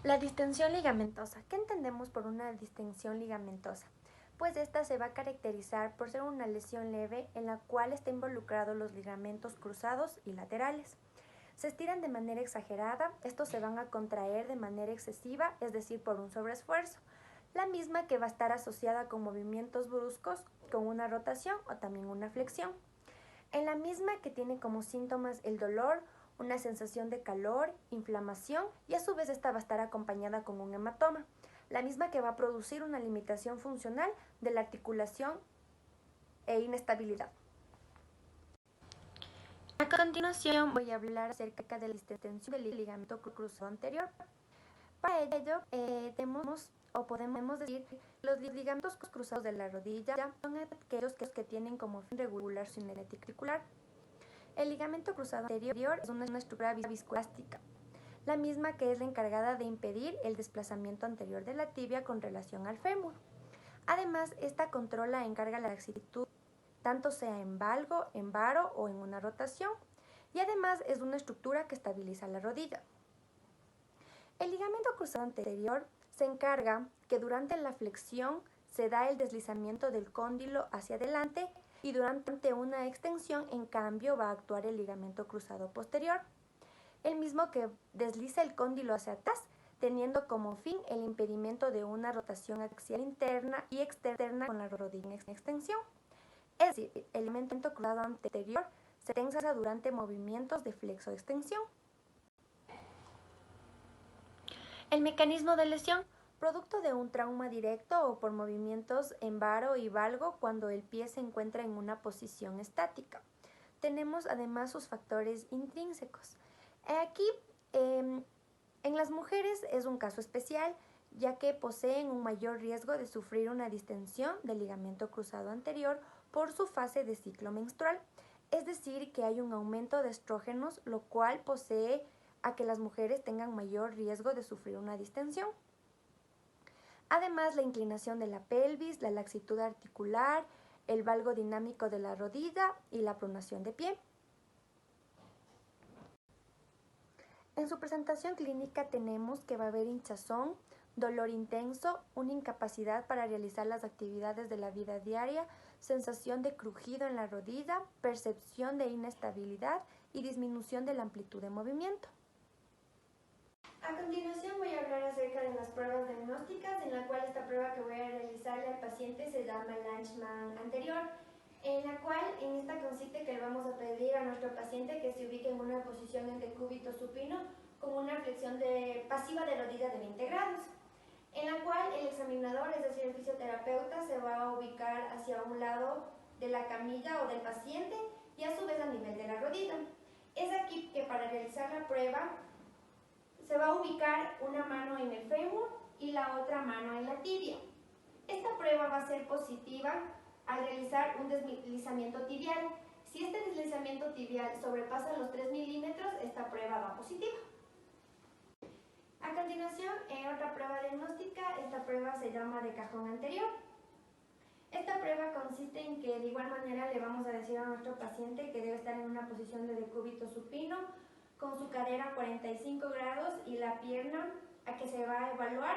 La distensión ligamentosa. ¿Qué entendemos por una distensión ligamentosa? Pues esta se va a caracterizar por ser una lesión leve en la cual están involucrados los ligamentos cruzados y laterales. Se estiran de manera exagerada, estos se van a contraer de manera excesiva, es decir, por un sobreesfuerzo, la misma que va a estar asociada con movimientos bruscos, con una rotación o también una flexión. En la misma que tiene como síntomas el dolor, una sensación de calor, inflamación y a su vez esta va a estar acompañada con un hematoma, la misma que va a producir una limitación funcional de la articulación e inestabilidad. A continuación voy a hablar acerca de la distensión del ligamento cruzado anterior. Para ello podemos decir que los ligamentos cruzados de la rodilla son aquellos que tienen como fin regular su cinética articular. El ligamento cruzado anterior es una estructura viscoelástica, la misma que es la encargada de impedir el desplazamiento anterior de la tibia con relación al fémur. Además, esta controla e encarga la laxitud, tanto sea en valgo, en varo o en una rotación, y además es una estructura que estabiliza la rodilla. El ligamento cruzado anterior se encarga que durante la flexión se da el deslizamiento del cóndilo hacia adelante y durante una extensión, en cambio, va a actuar el ligamento cruzado posterior, el mismo que desliza el cóndilo hacia atrás, teniendo como fin el impedimento de una rotación axial interna y externa con la rodilla en extensión. Es decir, el ligamento cruzado anterior se tensa durante movimientos de flexo-extensión. El mecanismo de lesión, producto de un trauma directo o por movimientos en varo y valgo cuando el pie se encuentra en una posición estática. Tenemos además sus factores intrínsecos. Aquí, en las mujeres es un caso especial, ya que poseen un mayor riesgo de sufrir una distensión del ligamento cruzado anterior por su fase de ciclo menstrual. Es decir, que hay un aumento de estrógenos, lo cual posee a que las mujeres tengan mayor riesgo de sufrir una distensión. Además, la inclinación de la pelvis, la laxitud articular, el valgo dinámico de la rodilla y la pronación de pie. En su presentación clínica tenemos que va a haber hinchazón, dolor intenso, una incapacidad para realizar las actividades de la vida diaria, sensación de crujido en la rodilla, percepción de inestabilidad y disminución de la amplitud de movimiento. A continuación voy a hablar acerca de las pruebas diagnósticas, en la cual esta prueba que voy a realizarle al paciente se llama Langemann anterior, en la cual en esta consiste que le vamos a pedir a nuestro paciente que se ubique en una posición en decúbito supino con una flexión pasiva de rodilla de 20 grados, en la cual el examinador, es decir, el fisioterapeuta, se va a ubicar hacia un lado de la camilla o del paciente y a su vez a nivel de la rodilla. Es aquí que para realizar la prueba se va a ubicar una mano en el fémur y la otra mano en la tibia. Esta prueba va a ser positiva al realizar un deslizamiento tibial. Si este deslizamiento tibial sobrepasa los 3 milímetros, esta prueba va positiva. A continuación, otra prueba diagnóstica, esta prueba se llama de cajón anterior. Esta prueba consiste en que de igual manera le vamos a decir a nuestro paciente que debe estar en una posición de decúbito supino, con su cadera a 45 grados y la pierna a que se va a evaluar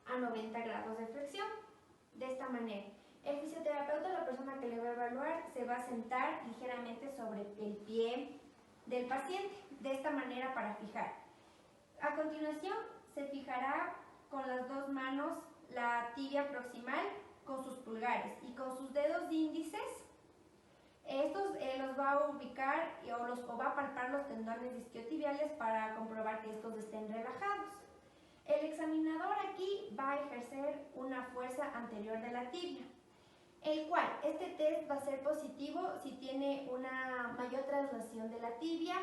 a 90 grados de flexión. De esta manera, el fisioterapeuta, la persona que le va a evaluar, se va a sentar ligeramente sobre el pie del paciente, de esta manera para fijar. A continuación, se fijará con las dos manos la tibia proximal con sus pulgares y con sus dedos índices. Estos los va a ubicar o va a palpar los tendones isquiotibiales para comprobar que estos estén relajados. El examinador aquí va a ejercer una fuerza anterior de la tibia, el cual este test va a ser positivo si tiene una mayor traslación de la tibia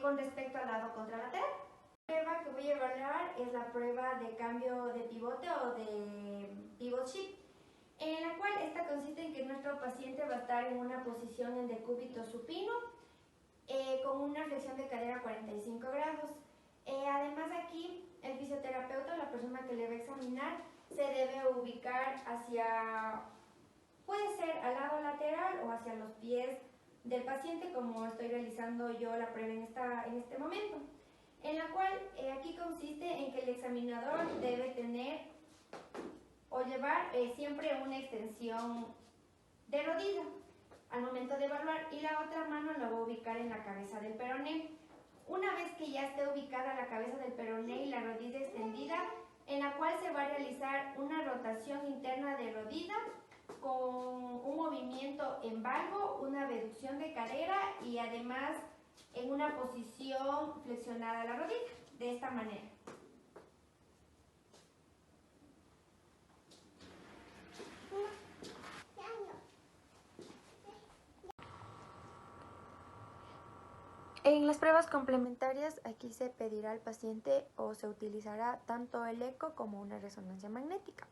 con respecto al lado contralateral. La prueba que voy a evaluar es la prueba de cambio de pivote o de pivot shift, en la cual esta consiste en que nuestro paciente va a estar en una posición en decúbito supino con una flexión de cadera a 45 grados. Además aquí el fisioterapeuta o la persona que le va a examinar se debe ubicar hacia, puede ser al lado lateral o hacia los pies del paciente, como estoy realizando yo la prueba en este momento, en la cual aquí consiste en que el examinador debe tener o llevar siempre una extensión de rodilla al momento de evaluar, y la otra mano la va a ubicar en la cabeza del peroné. Una vez que ya esté ubicada la cabeza del peroné y la rodilla extendida, en la cual se va a realizar una rotación interna de rodilla con un movimiento en valgo, una reducción de cadera y además en una posición flexionada a la rodilla, de esta manera. En las pruebas complementarias, aquí se pedirá al paciente o se utilizará tanto el eco como una resonancia magnética.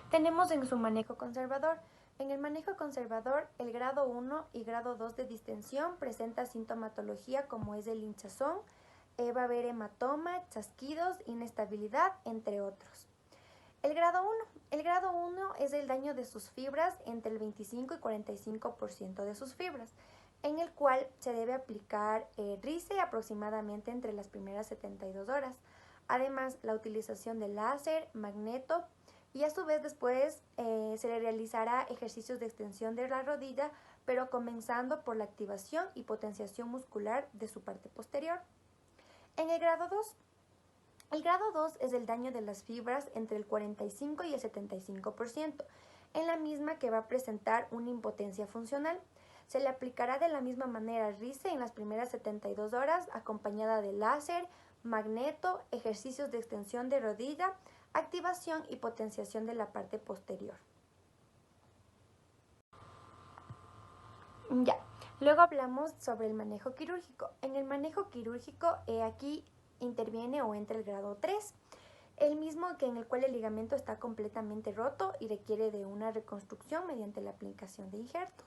Tenemos en su manejo conservador. En el manejo conservador, el grado 1 y grado 2 de distensión presenta sintomatología como es el hinchazón, va a haber hematoma, chasquidos, inestabilidad, entre otros. El grado 1. El grado 1 es el daño de sus fibras entre el 25 y 45% de sus fibras, en el cual se debe aplicar RICE aproximadamente entre las primeras 72 horas. Además, la utilización de láser, magneto, y a su vez después se le realizará ejercicios de extensión de la rodilla, pero comenzando por la activación y potenciación muscular de su parte posterior. En el grado 2. El grado 2 es el daño de las fibras entre el 45 y el 75%, en la misma que va a presentar una impotencia funcional. Se le aplicará de la misma manera RICE en las primeras 72 horas, acompañada de láser, magneto, ejercicios de extensión de rodilla, activación y potenciación de la parte posterior. Ya, luego hablamos sobre el manejo quirúrgico. En el manejo quirúrgico, aquí interviene o entra el grado 3, el mismo que en el cual el ligamento está completamente roto y requiere de una reconstrucción mediante la aplicación de injertos.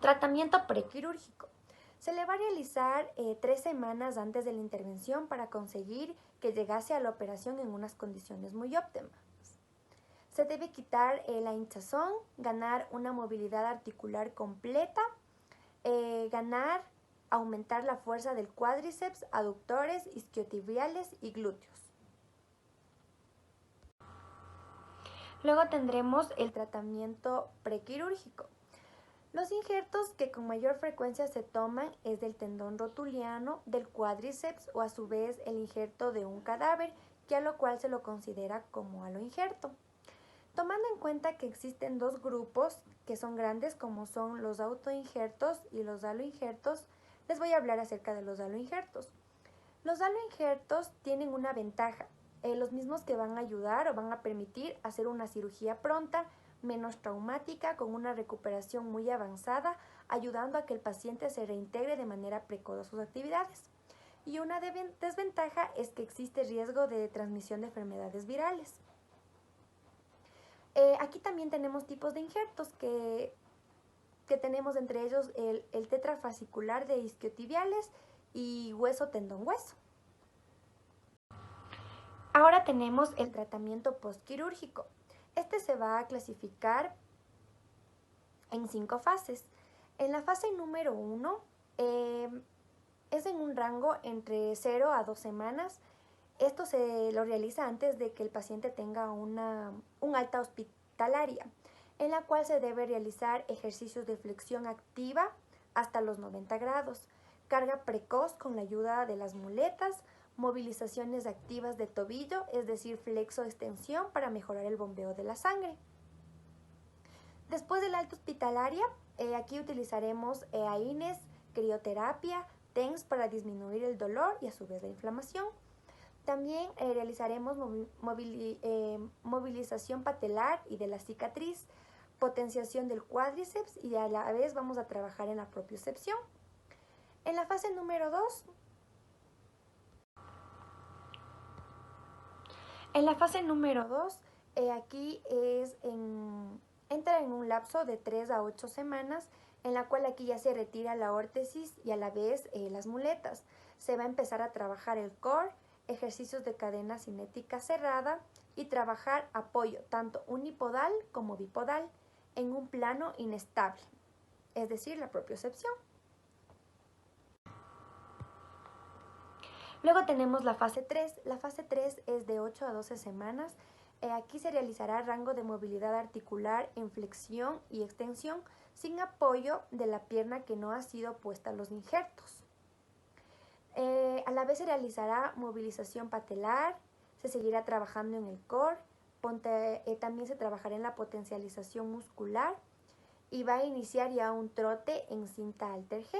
Tratamiento prequirúrgico. Se le va a realizar 3 semanas antes de la intervención para conseguir que llegase a la operación en unas condiciones muy óptimas. Se debe quitar la hinchazón, ganar una movilidad articular completa, aumentar la fuerza del cuádriceps, aductores, isquiotibiales y glúteos. Luego tendremos el tratamiento prequirúrgico. Los injertos que con mayor frecuencia se toman es del tendón rotuliano, del cuádriceps o a su vez el injerto de un cadáver, que a lo cual se lo considera como aloinjerto. Tomando en cuenta que existen dos grupos que son grandes, como son los autoinjertos y los aloinjertos, les voy a hablar acerca de los aloinjertos. Los aloinjertos tienen una ventaja, los mismos que van a ayudar o van a permitir hacer una cirugía pronta, menos traumática, con una recuperación muy avanzada, ayudando a que el paciente se reintegre de manera precoz a sus actividades. Y una desventaja es que existe riesgo de transmisión de enfermedades virales. Aquí también tenemos tipos de injertos que tenemos entre ellos el tetrafascicular de isquiotibiales y hueso tendón hueso. Ahora tenemos el tratamiento postquirúrgico. Este se va a clasificar en 5 fases. En la fase número 1 es en un rango entre 0 a 2 semanas. Esto se lo realiza antes de que el paciente tenga un alta hospitalaria, en la cual se debe realizar ejercicios de flexión activa hasta los 90 grados, carga precoz con la ayuda de las muletas, movilizaciones activas de tobillo, es decir, flexo-extensión para mejorar el bombeo de la sangre. Después del alta hospitalaria, aquí utilizaremos AINES, crioterapia, TENS para disminuir el dolor y a su vez la inflamación. También realizaremos movilización patelar y de la cicatriz, potenciación del cuádriceps y a la vez vamos a trabajar en la propiocepción. En la fase número 2, aquí entra en un lapso de 3 a 8 semanas, en la cual aquí ya se retira la órtesis y a la vez las muletas. Se va a empezar a trabajar el core, ejercicios de cadena cinética cerrada y trabajar apoyo tanto unipodal como bipodal en un plano inestable, es decir, la propiocepción. Luego tenemos la fase 3. La fase 3 es de 8 a 12 semanas. Aquí se realizará rango de movilidad articular en flexión y extensión sin apoyo de la pierna que no ha sido puesta a los injertos. A la vez se realizará movilización patelar, se seguirá trabajando en el core, también se trabajará en la potencialización muscular y va a iniciar ya un trote en cinta halter G.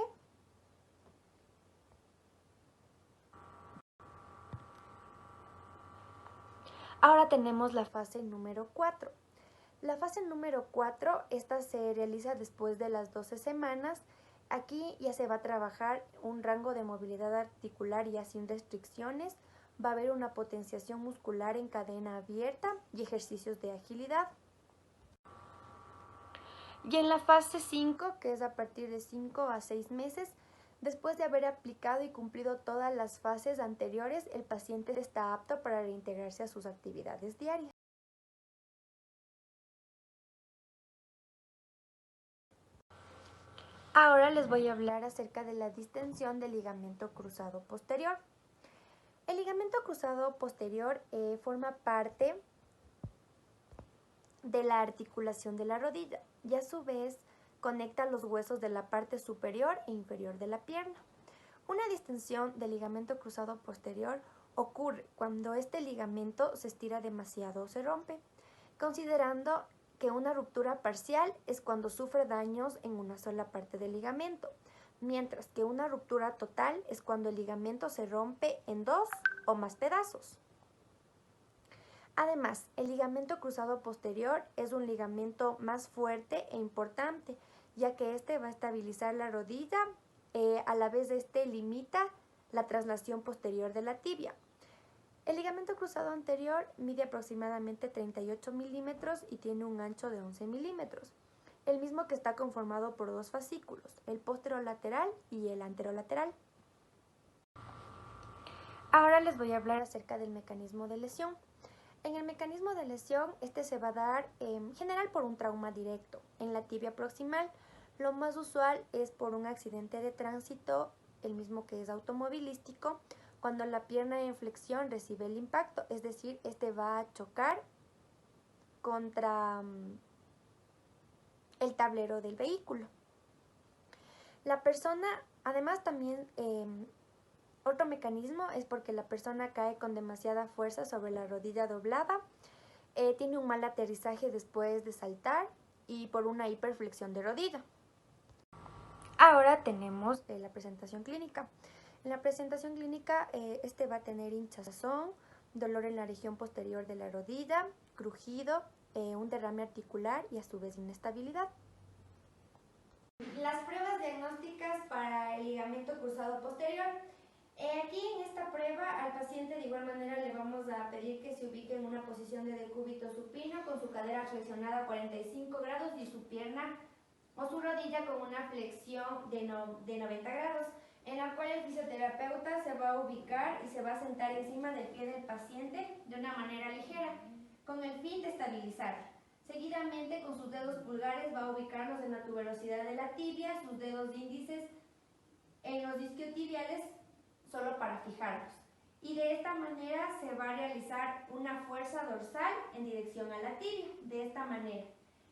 Ahora tenemos la fase número 4. La fase número 4, esta se realiza después de las 12 semanas. Aquí ya se va a trabajar un rango de movilidad articular ya sin restricciones. Va a haber una potenciación muscular en cadena abierta y ejercicios de agilidad. Y en la fase 5, que es a partir de 5 a 6 meses, después de haber aplicado y cumplido todas las fases anteriores, el paciente está apto para reintegrarse a sus actividades diarias. Ahora les voy a hablar acerca de la distensión del ligamento cruzado posterior. El ligamento cruzado posterior forma parte de la articulación de la rodilla y a su vez conecta los huesos de la parte superior e inferior de la pierna. Una distensión del ligamento cruzado posterior ocurre cuando este ligamento se estira demasiado o se rompe, considerando que una ruptura parcial es cuando sufre daños en una sola parte del ligamento, mientras que una ruptura total es cuando el ligamento se rompe en 2 o más pedazos. Además, el ligamento cruzado posterior es un ligamento más fuerte e importante, ya que este va a estabilizar la rodilla, a la vez este limita la traslación posterior de la tibia. El ligamento cruzado anterior mide aproximadamente 38 milímetros y tiene un ancho de 11 milímetros, el mismo que está conformado por dos fascículos, el posterolateral y el anterolateral. Ahora les voy a hablar acerca del mecanismo de lesión. En el mecanismo de lesión, este se va a dar en general por un trauma directo en la tibia proximal. Lo más usual es por un accidente de tránsito, el mismo que es automovilístico, cuando la pierna en flexión recibe el impacto, es decir, este va a chocar contra el tablero del vehículo. La persona, además también, otro mecanismo es porque la persona cae con demasiada fuerza sobre la rodilla doblada, tiene un mal aterrizaje después de saltar y por una hiperflexión de rodilla. Ahora tenemos la presentación clínica. En la presentación clínica, este va a tener hinchazón, dolor en la región posterior de la rodilla, crujido, un derrame articular y a su vez inestabilidad. Las pruebas diagnósticas para el ligamento cruzado posterior. Aquí en esta prueba al paciente de igual manera le vamos a pedir que se ubique en una posición de decúbito supino con su cadera flexionada a 45 grados y su pierna o su rodilla con una flexión de 90 grados, en la cual el fisioterapeuta se va a ubicar y se va a sentar encima del pie del paciente de una manera ligera, con el fin de estabilizarla. Seguidamente, con sus dedos pulgares va a ubicarlos en la tuberosidad de la tibia, sus dedos índices en los isquiotibiales solo para fijarlos. Y de esta manera se va a realizar una fuerza dorsal en dirección a la tibia, de esta manera.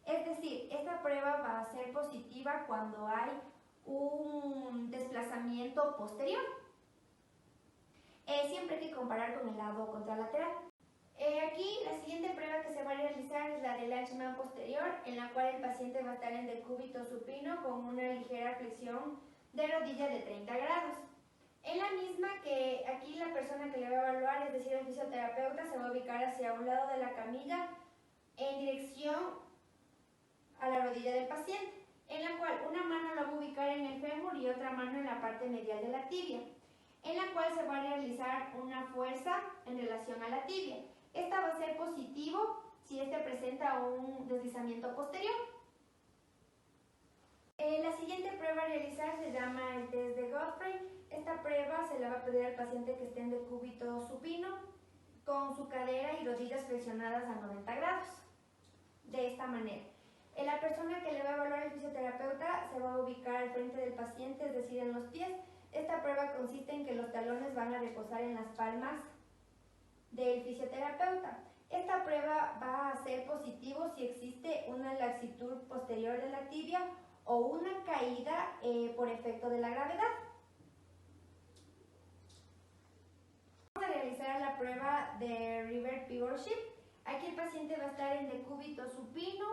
Es decir, esta prueba va a ser positiva cuando hay un desplazamiento lado posterior. Siempre hay que comparar con el lado contralateral. Aquí la siguiente prueba que se va a realizar es la del Leishman posterior, en la cual el paciente va a estar en decúbito supino con una ligera flexión de rodilla de 30 grados. En la misma que aquí la persona que le va a evaluar, es decir, el fisioterapeuta, se va a ubicar hacia un lado de la camilla en dirección a la rodilla del paciente, en la cual una mano la va a ubicar en el fémur y otra mano en la parte medial de la tibia, en la cual se va a realizar una fuerza en relación a la tibia. Esta va a ser positivo si este presenta un deslizamiento posterior. La siguiente prueba a realizar se llama el test de Godfrey. Esta prueba se la va a pedir al paciente que esté en decúbito supino con su cadera y rodillas flexionadas a 90 grados. De esta manera. La persona que le va a evaluar el fisioterapeuta se va a ubicar al frente del paciente, es decir, en los pies. Esta prueba consiste en que los talones van a reposar en las palmas del fisioterapeuta. Esta prueba va a ser positivo si existe una laxitud posterior de la tibia o una caída por efecto de la gravedad. Vamos a realizar la prueba de River Pivot Shift. Aquí el paciente va a estar en decúbito supino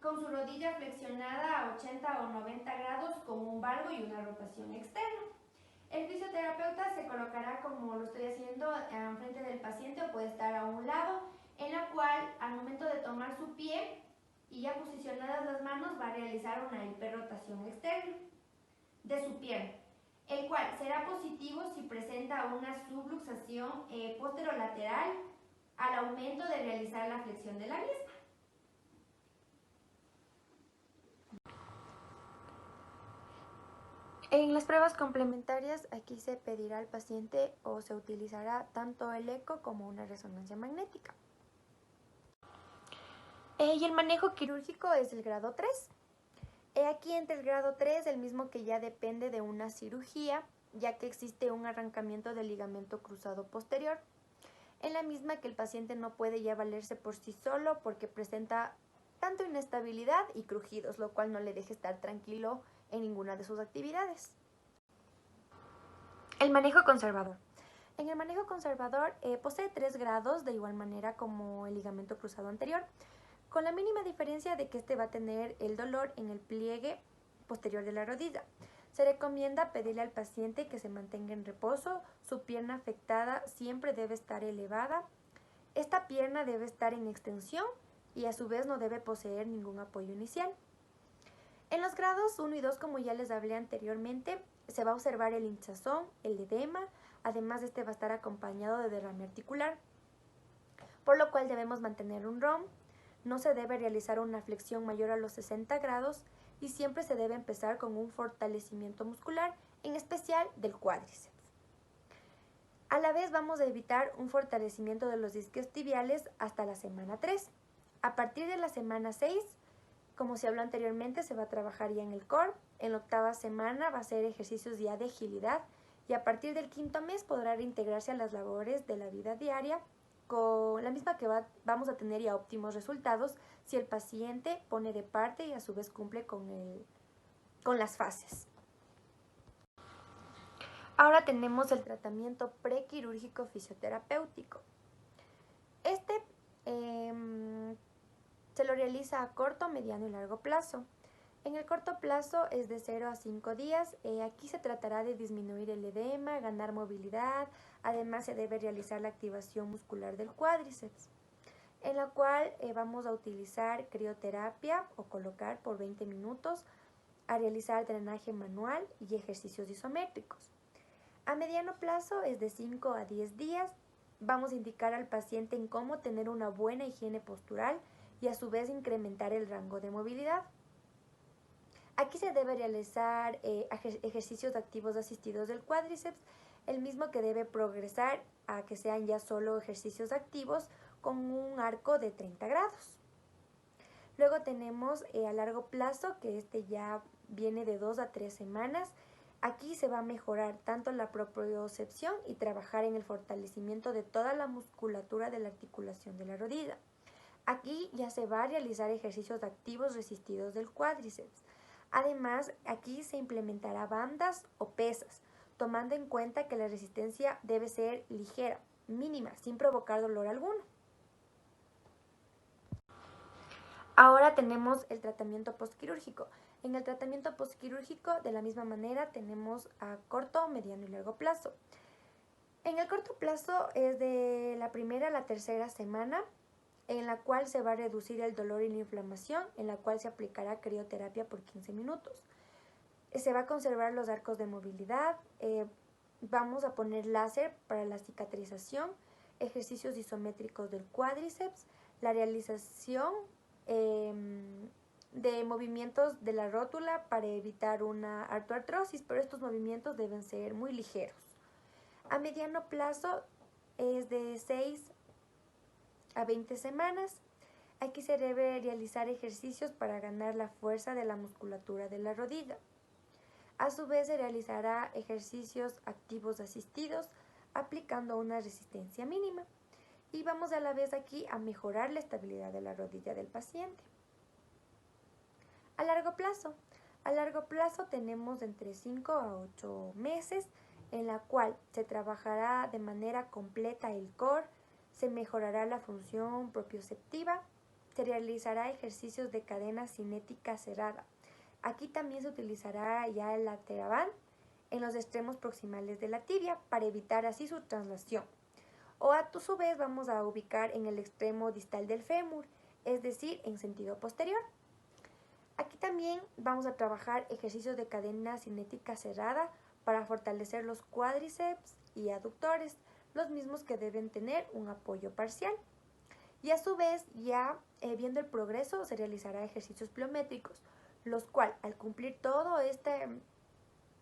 con su rodilla flexionada a 80 o 90 grados con un valgo y una rotación externa. El fisioterapeuta se colocará, como lo estoy haciendo, enfrente del paciente o puede estar a un lado, en la cual al momento de tomar su pie y ya posicionadas las manos va a realizar una hiperrotación externa de su pierna, el cual será positivo si presenta una subluxación posterolateral al aumento de realizar la flexión de la misma. En las pruebas complementarias, aquí se pedirá al paciente o se utilizará tanto el eco como una resonancia magnética. Y el manejo quirúrgico es el grado 3. Aquí entre el grado 3, el mismo que ya depende de una cirugía, ya que existe un arrancamiento del ligamento cruzado posterior. En la misma que el paciente no puede ya valerse por sí solo porque presenta tanto inestabilidad y crujidos, lo cual no le deja estar tranquilo en ninguna de sus actividades. El manejo conservador. En el manejo conservador posee 3 grados, de igual manera como el ligamento cruzado anterior, con la mínima diferencia de que este va a tener el dolor en el pliegue posterior de la rodilla. Se recomienda pedirle al paciente que se mantenga en reposo, su pierna afectada siempre debe estar elevada, esta pierna debe estar en extensión y a su vez no debe poseer ningún apoyo inicial. En los grados 1 y 2, como ya les hablé anteriormente, se va a observar el hinchazón, el edema, además este va a estar acompañado de derrame articular, por lo cual debemos mantener un ROM, no se debe realizar una flexión mayor a los 60 grados y siempre se debe empezar con un fortalecimiento muscular, en especial del cuádriceps. A la vez vamos a evitar un fortalecimiento de los discos tibiales hasta la semana 3. A partir de la semana 6, como se habló anteriormente, se va a trabajar ya en el core. En la 8ª semana va a ser ejercicios ya de agilidad y a partir del 5º mes podrá reintegrarse a las labores de la vida diaria con la misma que vamos a tener ya óptimos resultados si el paciente pone de parte y a su vez cumple con las fases. Ahora tenemos el tratamiento prequirúrgico fisioterapéutico. Este se lo realiza a corto, mediano y largo plazo. En el corto plazo es de 0 a 5 días. Aquí se tratará de disminuir el edema, ganar movilidad. Además se debe realizar la activación muscular del cuádriceps, en la cual vamos a utilizar crioterapia o colocar por 20 minutos, a realizar drenaje manual y ejercicios isométricos. A mediano plazo es de 5 a 10 días. Vamos a indicar al paciente en cómo tener una buena higiene postural y a su vez incrementar el rango de movilidad. Aquí se debe realizar ejercicios activos asistidos del cuádriceps, el mismo que debe progresar a que sean ya solo ejercicios activos con un arco de 30 grados. Luego tenemos a largo plazo, que este ya viene de 2 a 3 semanas. Aquí se va a mejorar tanto la propriocepción y trabajar en el fortalecimiento de toda la musculatura de la articulación de la rodilla. Aquí ya se va a realizar ejercicios activos resistidos del cuádriceps. Además, aquí se implementará bandas o pesas, tomando en cuenta que la resistencia debe ser ligera, mínima, sin provocar dolor alguno. Ahora tenemos el tratamiento postquirúrgico. En el tratamiento postquirúrgico, de la misma manera, tenemos a corto, mediano y largo plazo. En el corto plazo es de la primera a la tercera semana, en la cual se va a reducir el dolor y la inflamación, en la cual se aplicará crioterapia por 15 minutos. Se va a conservar los arcos de movilidad, vamos a poner láser para la cicatrización, ejercicios isométricos del cuádriceps, la realización de movimientos de la rótula para evitar una artroartrosis, pero estos movimientos deben ser muy ligeros. A mediano plazo es de 6 a 20 semanas. Aquí se debe realizar ejercicios para ganar la fuerza de la musculatura de la rodilla. A su vez se realizará ejercicios activos asistidos aplicando una resistencia mínima. Y vamos a la vez aquí a mejorar la estabilidad de la rodilla del paciente. A largo plazo tenemos entre 5 a 8 meses en la cual se trabajará de manera completa el core, se mejorará la función propioceptiva, se realizará ejercicios de cadena cinética cerrada. Aquí también se utilizará ya el lateral en los extremos proximales de la tibia para evitar así su traslación. O a su vez vamos a ubicar en el extremo distal del fémur, es decir, en sentido posterior. Aquí también vamos a trabajar ejercicios de cadena cinética cerrada para fortalecer los cuádriceps y aductores, los mismos que deben tener un apoyo parcial. Y a su vez, ya viendo el progreso, se realizará ejercicios pliométricos, los cuales al cumplir todo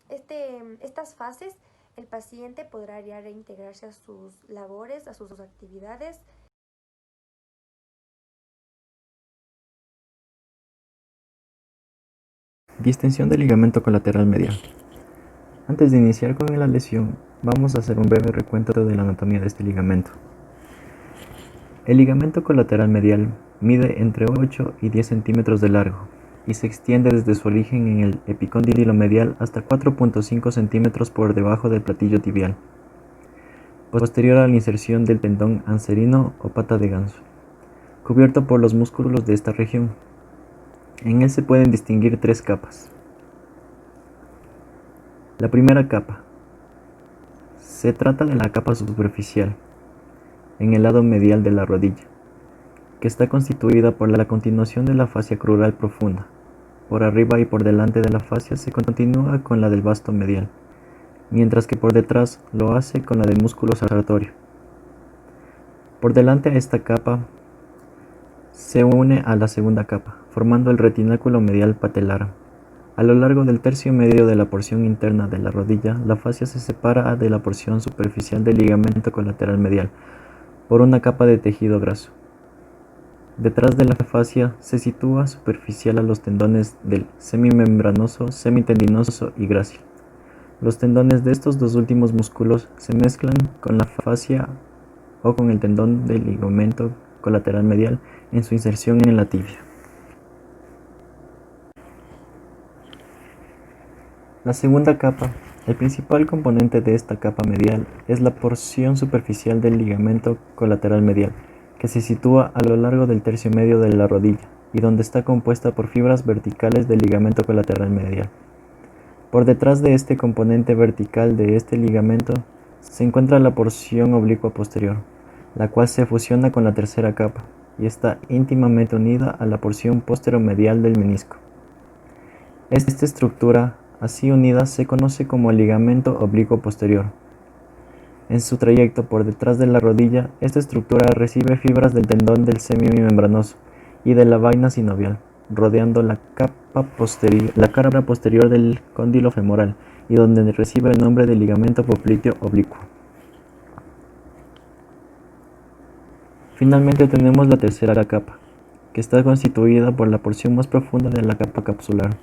estas fases, el paciente podrá ya reintegrarse a sus labores, a sus actividades. Distensión del ligamento colateral medial. Antes de iniciar con la lesión, vamos a hacer un breve recuento de la anatomía de este ligamento. El ligamento colateral medial mide entre 8 y 10 centímetros de largo y se extiende desde su origen en el epicóndilo medial hasta 4.5 centímetros por debajo del platillo tibial, posterior a la inserción del tendón anserino o pata de ganso, cubierto por los músculos de esta región. En él se pueden distinguir 3 capas. La primera capa. Se trata de la capa superficial, en el lado medial de la rodilla, que está constituida por la continuación de la fascia crural profunda. Por arriba y por delante de la fascia se continúa con la del vasto medial, mientras que por detrás lo hace con la del músculo sartorio. Por delante a esta capa se une a la segunda capa, formando el retináculo medial patelar. A lo largo del tercio medio de la porción interna de la rodilla, la fascia se separa de la porción superficial del ligamento colateral medial por una capa de tejido graso. Detrás de la fascia se sitúa superficial a los tendones del semimembranoso, semitendinoso y grácil. Los tendones de estos dos últimos músculos se mezclan con la fascia o con el tendón del ligamento colateral medial en su inserción en la tibia. La segunda capa. El principal componente de esta capa medial es la porción superficial del ligamento colateral medial, que se sitúa a lo largo del tercio medio de la rodilla y donde está compuesta por fibras verticales del ligamento colateral medial. Por detrás de este componente vertical de este ligamento se encuentra la porción oblicua posterior, la cual se fusiona con la tercera capa y está íntimamente unida a la porción posteromedial del menisco. Esta estructura así unida se conoce como el ligamento oblicuo posterior. En su trayecto por detrás de la rodilla, esta estructura recibe fibras del tendón del semimembranoso y de la vaina sinovial, rodeando la cara posterior del cóndilo femoral y donde recibe el nombre de ligamento popliteo oblicuo. Finalmente tenemos la tercera capa, que está constituida por la porción más profunda de la capa capsular.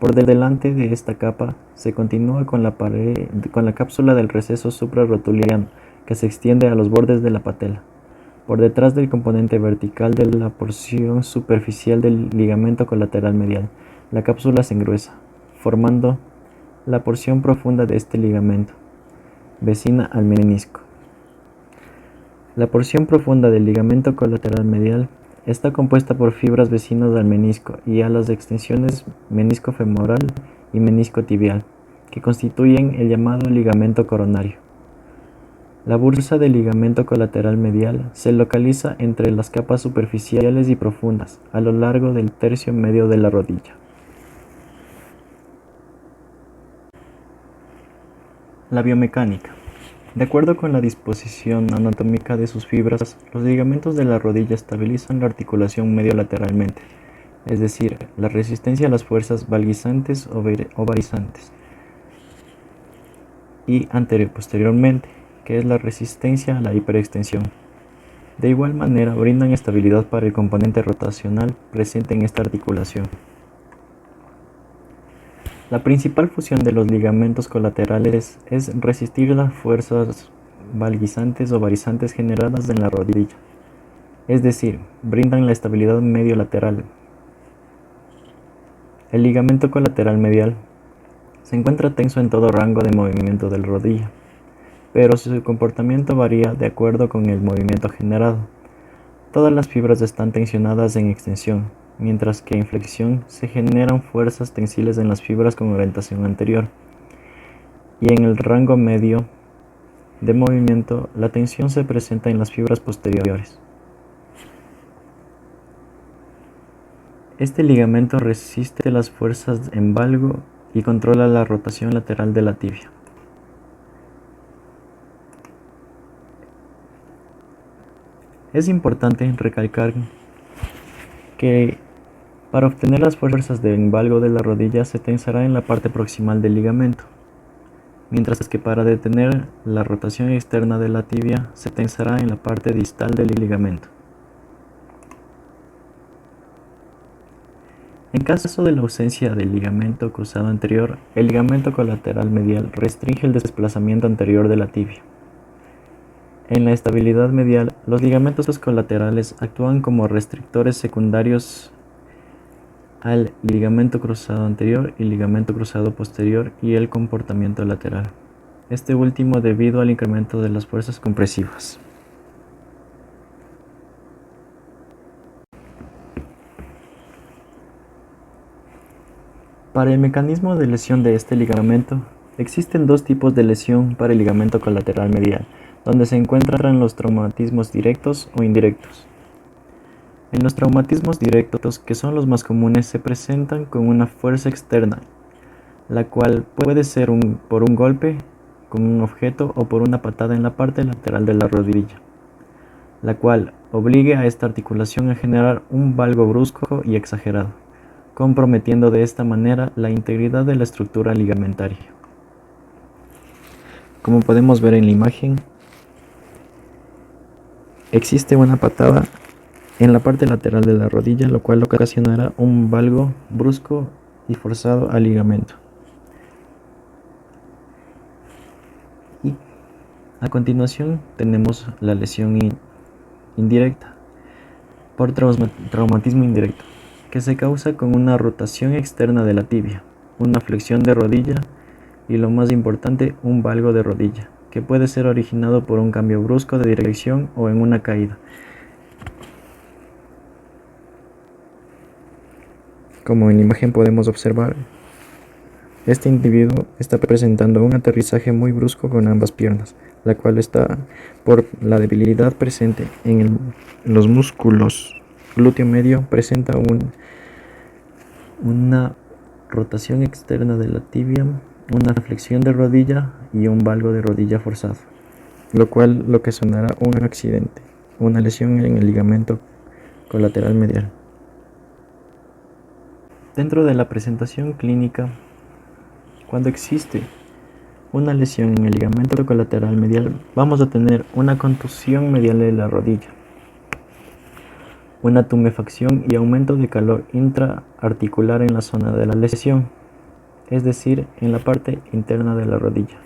Por delante de esta capa se continúa con la cápsula del receso suprarrotuliano, que se extiende a los bordes de la patela. Por detrás del componente vertical de la porción superficial del ligamento colateral medial, la cápsula se engruesa, formando la porción profunda de este ligamento, vecina al menisco. La porción profunda del ligamento colateral medial está compuesta por fibras vecinas al menisco y a las extensiones menisco femoral y menisco tibial, que constituyen el llamado ligamento coronario. La bursa del ligamento colateral medial se localiza entre las capas superficiales y profundas, a lo largo del tercio medio de la rodilla. La biomecánica. De acuerdo con la disposición anatómica de sus fibras, los ligamentos de la rodilla estabilizan la articulación mediolateralmente, es decir, la resistencia a las fuerzas valgizantes o varizantes, y anterior-posteriormente, que es la resistencia a la hiperextensión. De igual manera, brindan estabilidad para el componente rotacional presente en esta articulación. La principal función de los ligamentos colaterales es resistir las fuerzas valgizantes o varizantes generadas en la rodilla, es decir, brindan la estabilidad mediolateral. El ligamento colateral medial se encuentra tenso en todo rango de movimiento de la rodilla, pero su comportamiento varía de acuerdo con el movimiento generado. Todas las fibras están tensionadas en extensión, mientras que en flexión se generan fuerzas tensiles en las fibras con orientación anterior, y en el rango medio de movimiento la tensión se presenta en las fibras posteriores. Este ligamento resiste las fuerzas en valgo y controla la rotación lateral de la tibia. Es importante recalcar que para obtener las fuerzas de valgo de la rodilla se tensará en la parte proximal del ligamento, mientras que para detener la rotación externa de la tibia se tensará en la parte distal del ligamento. En caso de la ausencia del ligamento cruzado anterior, el ligamento colateral medial restringe el desplazamiento anterior de la tibia. En la estabilidad medial, los ligamentos colaterales actúan como restrictores secundarios al ligamento cruzado anterior y ligamento cruzado posterior y el comportamiento lateral, este último debido al incremento de las fuerzas compresivas. Para el mecanismo de lesión de este ligamento, existen dos tipos de lesión para el ligamento colateral medial, donde se encuentran los traumatismos directos o indirectos. En los traumatismos directos, que son los más comunes, se presentan con una fuerza externa, la cual puede ser por un golpe con un objeto o por una patada en la parte lateral de la rodilla, la cual obligue a esta articulación a generar un valgo brusco y exagerado, comprometiendo de esta manera la integridad de la estructura ligamentaria. Como podemos ver en la imagen, existe una patada en la parte lateral de la rodilla, lo cual ocasionará un valgo brusco y forzado al ligamento. Y a continuación tenemos la lesión indirecta por traumatismo indirecto, que se causa con una rotación externa de la tibia, una flexión de rodilla y, lo más importante, un valgo de rodilla, que puede ser originado por un cambio brusco de dirección o en una caída. Como en la imagen podemos observar, este individuo está presentando un aterrizaje muy brusco con ambas piernas, la cual está por la debilidad presente en los músculos glúteo medio, presenta una rotación externa de la tibia, una flexión de rodilla y un valgo de rodilla forzado, lo cual lo que sonará un accidente, una lesión en el ligamento colateral medial. Dentro de la presentación clínica, cuando existe una lesión en el ligamento colateral medial, vamos a tener una contusión medial de la rodilla, una tumefacción y aumento de calor intraarticular en la zona de la lesión, es decir, en la parte interna de la rodilla.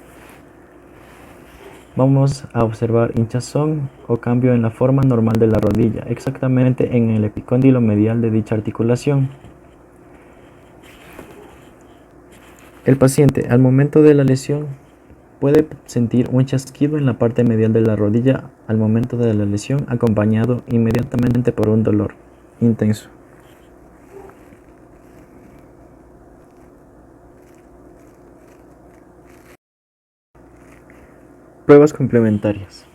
Vamos a observar hinchazón o cambio en la forma normal de la rodilla, exactamente en el epicóndilo medial de dicha articulación. El paciente, al momento de la lesión, puede sentir un chasquido en la parte medial de la rodilla al momento de la lesión, acompañado inmediatamente por un dolor intenso. Pruebas complementarias.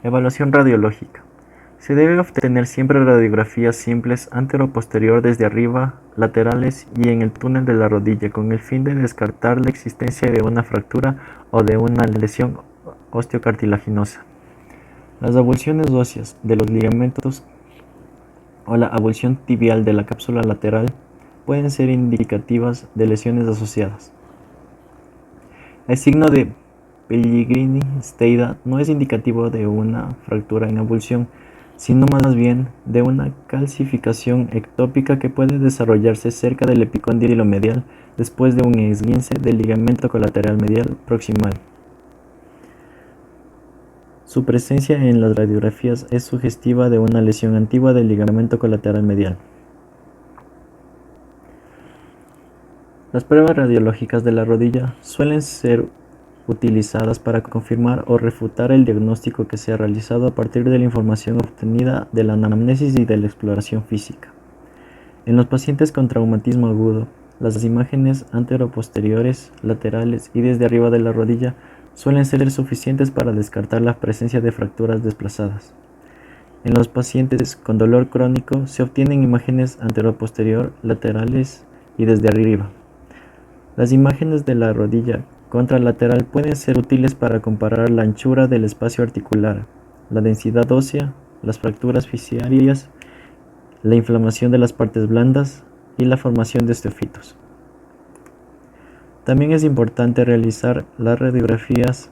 Evaluación radiológica. Se debe obtener siempre radiografías simples antero-posterior desde arriba, laterales y en el túnel de la rodilla con el fin de descartar la existencia de una fractura o de una lesión osteocartilaginosa. Las avulsiones óseas de los ligamentos o la avulsión tibial de la cápsula lateral pueden ser indicativas de lesiones asociadas. El signo de Pellegrini-Steida no es indicativo de una fractura en avulsión, sino más bien de una calcificación ectópica que puede desarrollarse cerca del epicóndilo medial después de un esguince del ligamento colateral medial proximal. Su presencia en las radiografías es sugestiva de una lesión antigua del ligamento colateral medial. Las pruebas radiológicas de la rodilla suelen ser utilizadas para confirmar o refutar el diagnóstico que se ha realizado a partir de la información obtenida de la anamnesis y de la exploración física. En los pacientes con traumatismo agudo, las imágenes anteroposteriores, laterales y desde arriba de la rodilla suelen ser suficientes para descartar la presencia de fracturas desplazadas. En los pacientes con dolor crónico se obtienen imágenes anteroposterior, laterales y desde arriba. Las imágenes de la rodilla contralateral pueden ser útiles para comparar la anchura del espacio articular, la densidad ósea, las fracturas fisarias, la inflamación de las partes blandas y la formación de osteofitos. También es importante realizar las radiografías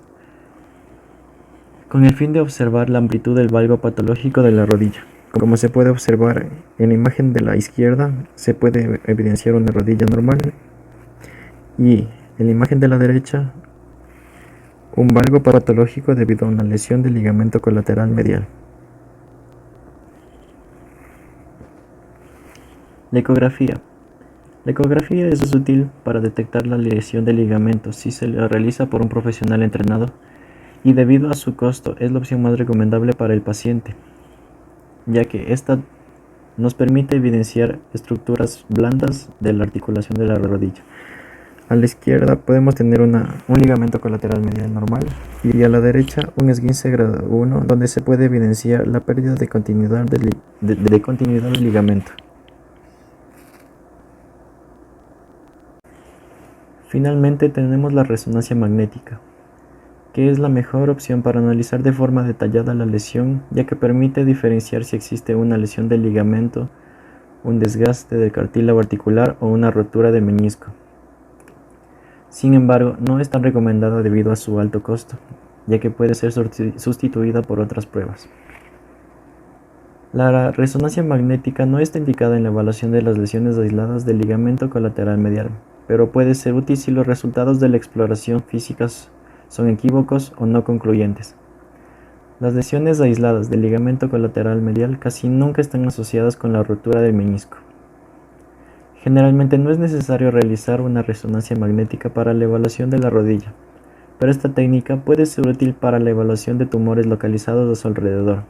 con el fin de observar la amplitud del valgo patológico de la rodilla. Como se puede observar en la imagen de la izquierda, se puede evidenciar una rodilla normal y en la imagen de la derecha un valgo patológico debido a una lesión del ligamento colateral medial. La ecografía. La ecografía es útil para detectar la lesión del ligamento si se la realiza por un profesional entrenado y debido a su costo es la opción más recomendable para el paciente, ya que esta nos permite evidenciar estructuras blandas de la articulación de la rodilla. A la izquierda podemos tener un ligamento colateral medial normal y a la derecha un esguince grado 1 donde se puede evidenciar la pérdida de continuidad del ligamento. Finalmente tenemos la resonancia magnética, que es la mejor opción para analizar de forma detallada la lesión, ya que permite diferenciar si existe una lesión del ligamento, un desgaste del cartílago articular o una rotura del menisco. Sin embargo, no es tan recomendada debido a su alto costo, ya que puede ser sustituida por otras pruebas. La resonancia magnética no está indicada en la evaluación de las lesiones aisladas del ligamento colateral medial, pero puede ser útil si los resultados de la exploración física son equívocos o no concluyentes. Las lesiones aisladas del ligamento colateral medial casi nunca están asociadas con la rotura del menisco. Generalmente no es necesario realizar una resonancia magnética para la evaluación de la rodilla, pero esta técnica puede ser útil para la evaluación de tumores localizados a su alrededor.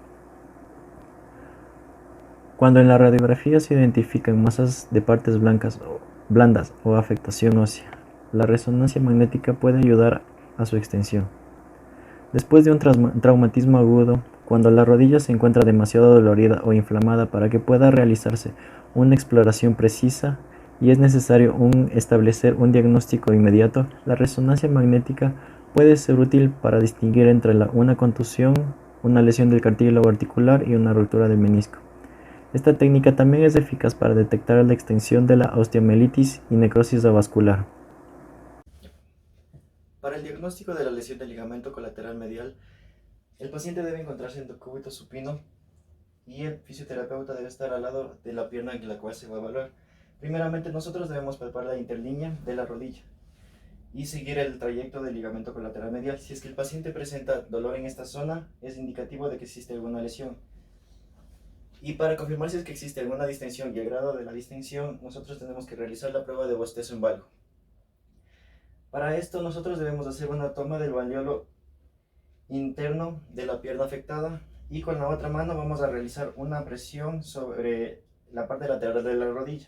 Cuando en la radiografía se identifican masas de partes blandas o afectación ósea, la resonancia magnética puede ayudar a su extensión. Después de un traumatismo agudo, cuando la rodilla se encuentra demasiado dolorida o inflamada para que pueda realizarse una exploración precisa y es necesario establecer un diagnóstico inmediato, la resonancia magnética puede ser útil para distinguir entre una contusión, una lesión del cartílago articular y una ruptura del menisco. Esta técnica también es eficaz para detectar la extensión de la osteomielitis y necrosis avascular. Para el diagnóstico de la lesión del ligamento colateral medial, el paciente debe encontrarse en decúbito supino y el fisioterapeuta debe estar al lado de la pierna en la cual se va a evaluar. Primeramente, nosotros debemos palpar la interlínea de la rodilla y seguir el trayecto del ligamento colateral medial. Si es que el paciente presenta dolor en esta zona, es indicativo de que existe alguna lesión. Y para confirmar si es que existe alguna distensión y el grado de la distensión, nosotros tenemos que realizar la prueba de bostezo en valgo. Para esto nosotros debemos hacer una toma del valleolo interno de la pierna afectada y con la otra mano vamos a realizar una presión sobre la parte lateral de la rodilla.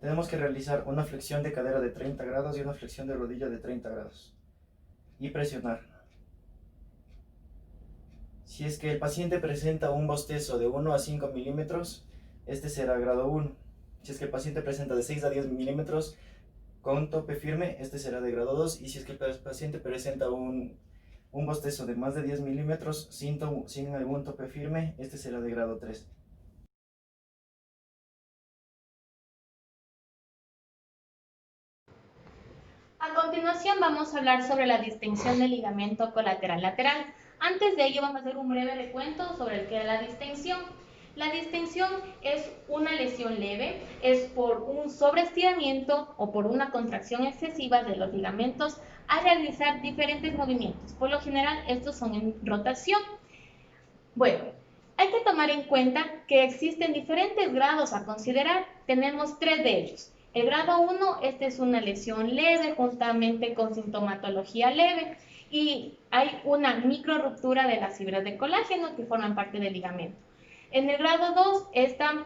Tenemos que realizar una flexión de cadera de 30 grados y una flexión de rodilla de 30 grados y presionar. Si es que el paciente presenta un bostezo de 1 a 5 milímetros, este será grado 1. Si es que el paciente presenta de 6 a 10 milímetros con tope firme, este será de grado 2. Y si es que el paciente presenta un bostezo de más de 10 milímetros sin algún tope firme, este será de grado 3. A continuación vamos a hablar sobre la distensión del ligamento colateral lateral. Antes de ello vamos a hacer un breve recuento sobre el que es la distensión. La distensión es una lesión leve, es por un sobreestiramiento o por una contracción excesiva de los ligamentos a realizar diferentes movimientos. Por lo general estos son en rotación. Bueno, hay que tomar en cuenta que existen diferentes grados a considerar. Tenemos 3 de ellos. El grado 1, esta es una lesión leve, juntamente con sintomatología leve, y hay una micro ruptura de las fibras de colágeno que forman parte del ligamento. En el grado 2, esta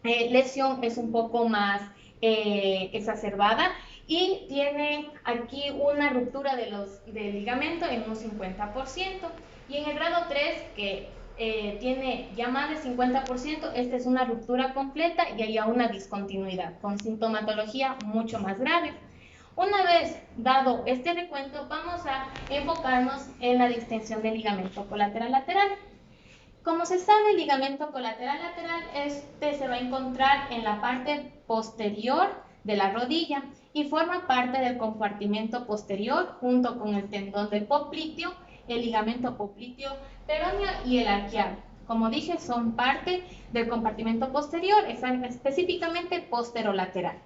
lesión es un poco más exacerbada y tiene aquí una ruptura del ligamento en un 50%. Y en el grado 3, que tiene ya más del 50%, esta es una ruptura completa y hay una discontinuidad con sintomatología mucho más grave. Una vez dado este recuento, vamos a enfocarnos en la distensión del ligamento colateral lateral. Como se sabe, el ligamento colateral lateral se va a encontrar en la parte posterior de la rodilla y forma parte del compartimento posterior junto con el tendón del popliteo, el ligamento popliteo peroneo y el arqueado. Como dije, son parte del compartimento posterior, específicamente posterolateral.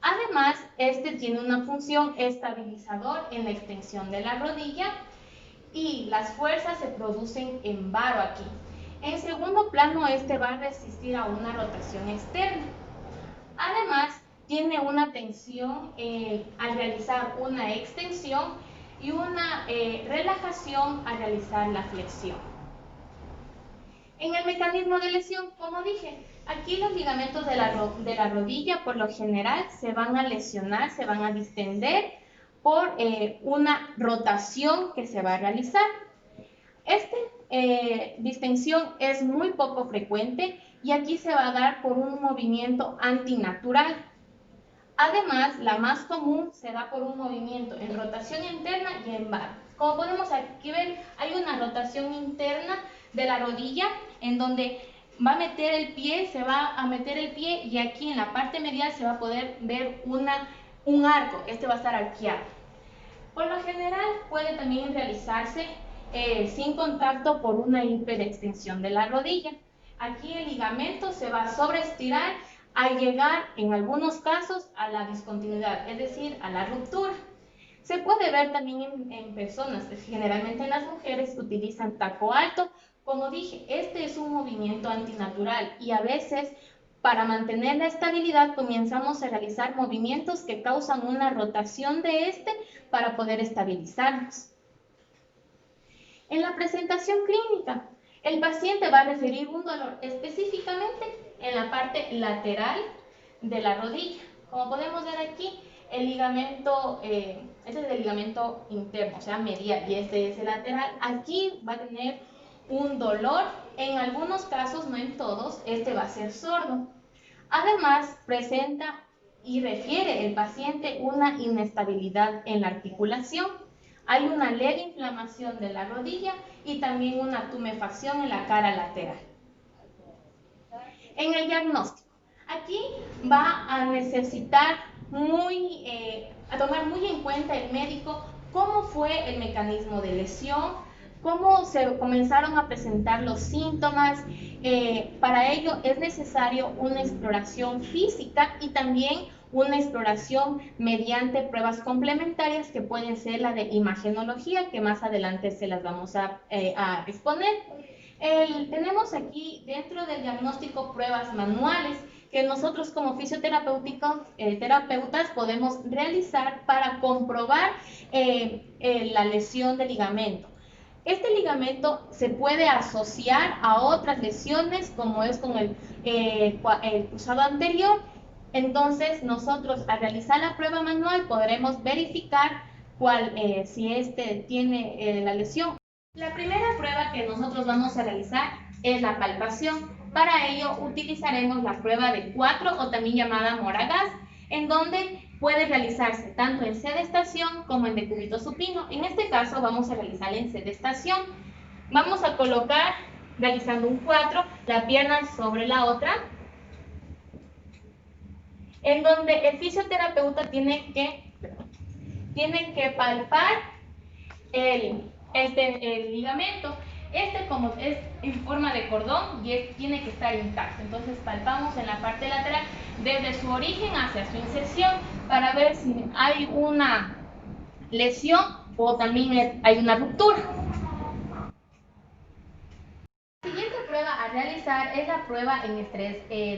Además, este tiene una función estabilizador en la extensión de la rodilla y las fuerzas se producen en varo aquí. En segundo plano, este va a resistir a una rotación externa. Además, tiene una tensión al realizar una extensión y una relajación al realizar la flexión. En el mecanismo de lesión, como dije, aquí los ligamentos de la rodilla por lo general se van a lesionar, se van a distender por una rotación que se va a realizar. Esta distensión es muy poco frecuente y aquí se va a dar por un movimiento antinatural. Además, la más común se da por un movimiento en rotación interna y en varo. Como podemos aquí ver, hay una rotación interna de la rodilla en donde va a meter el pie, se va a meter el pie y aquí en la parte medial se va a poder ver un arco, este va a estar arqueado. Por lo general puede también realizarse sin contacto por una hiperextensión de la rodilla. Aquí el ligamento se va a sobreestirar al llegar en algunos casos a la discontinuidad, es decir, a la ruptura. Se puede ver también en personas, generalmente en las mujeres que utilizan taco alto. Como dije, este es un movimiento antinatural y a veces para mantener la estabilidad comenzamos a realizar movimientos que causan una rotación de este para poder estabilizarnos. En la presentación clínica, el paciente va a referir un dolor específicamente en la parte lateral de la rodilla. Como podemos ver aquí, el ligamento, este es el ligamento interno, o sea, medial, y este es el lateral. Aquí va a tener un dolor, en algunos casos, no en todos, este va a ser sordo. Además, presenta y refiere el paciente una inestabilidad en la articulación. Hay una leve inflamación de la rodilla y también una tumefacción en la cara lateral. En el diagnóstico, aquí va a necesitar a tomar muy en cuenta el médico cómo fue el mecanismo de lesión, cómo se comenzaron a presentar los síntomas. Para ello es necesario una exploración física y también una exploración mediante pruebas complementarias que pueden ser la de imagenología, que más adelante se las vamos a exponer. Tenemos aquí dentro del diagnóstico pruebas manuales que nosotros como terapeutas podemos realizar para comprobar la lesión del ligamento. Este ligamento se puede asociar a otras lesiones, como es con el cruzado anterior. Entonces, nosotros al realizar la prueba manual podremos verificar si este tiene la lesión. La primera prueba que nosotros vamos a realizar es la palpación. Para ello utilizaremos la prueba de 4 o también llamada Moragas, en donde puede realizarse tanto en sedestación como en decúbito supino. En este caso vamos a realizar en sedestación. Vamos a colocar, realizando un 4, la pierna sobre la otra, en donde el fisioterapeuta tiene que palpar el ligamento. Como es en forma de cordón y tiene que estar intacto. Entonces palpamos en la parte lateral desde su origen hacia su inserción para ver si hay una lesión o también hay una ruptura. La siguiente prueba a realizar es la prueba de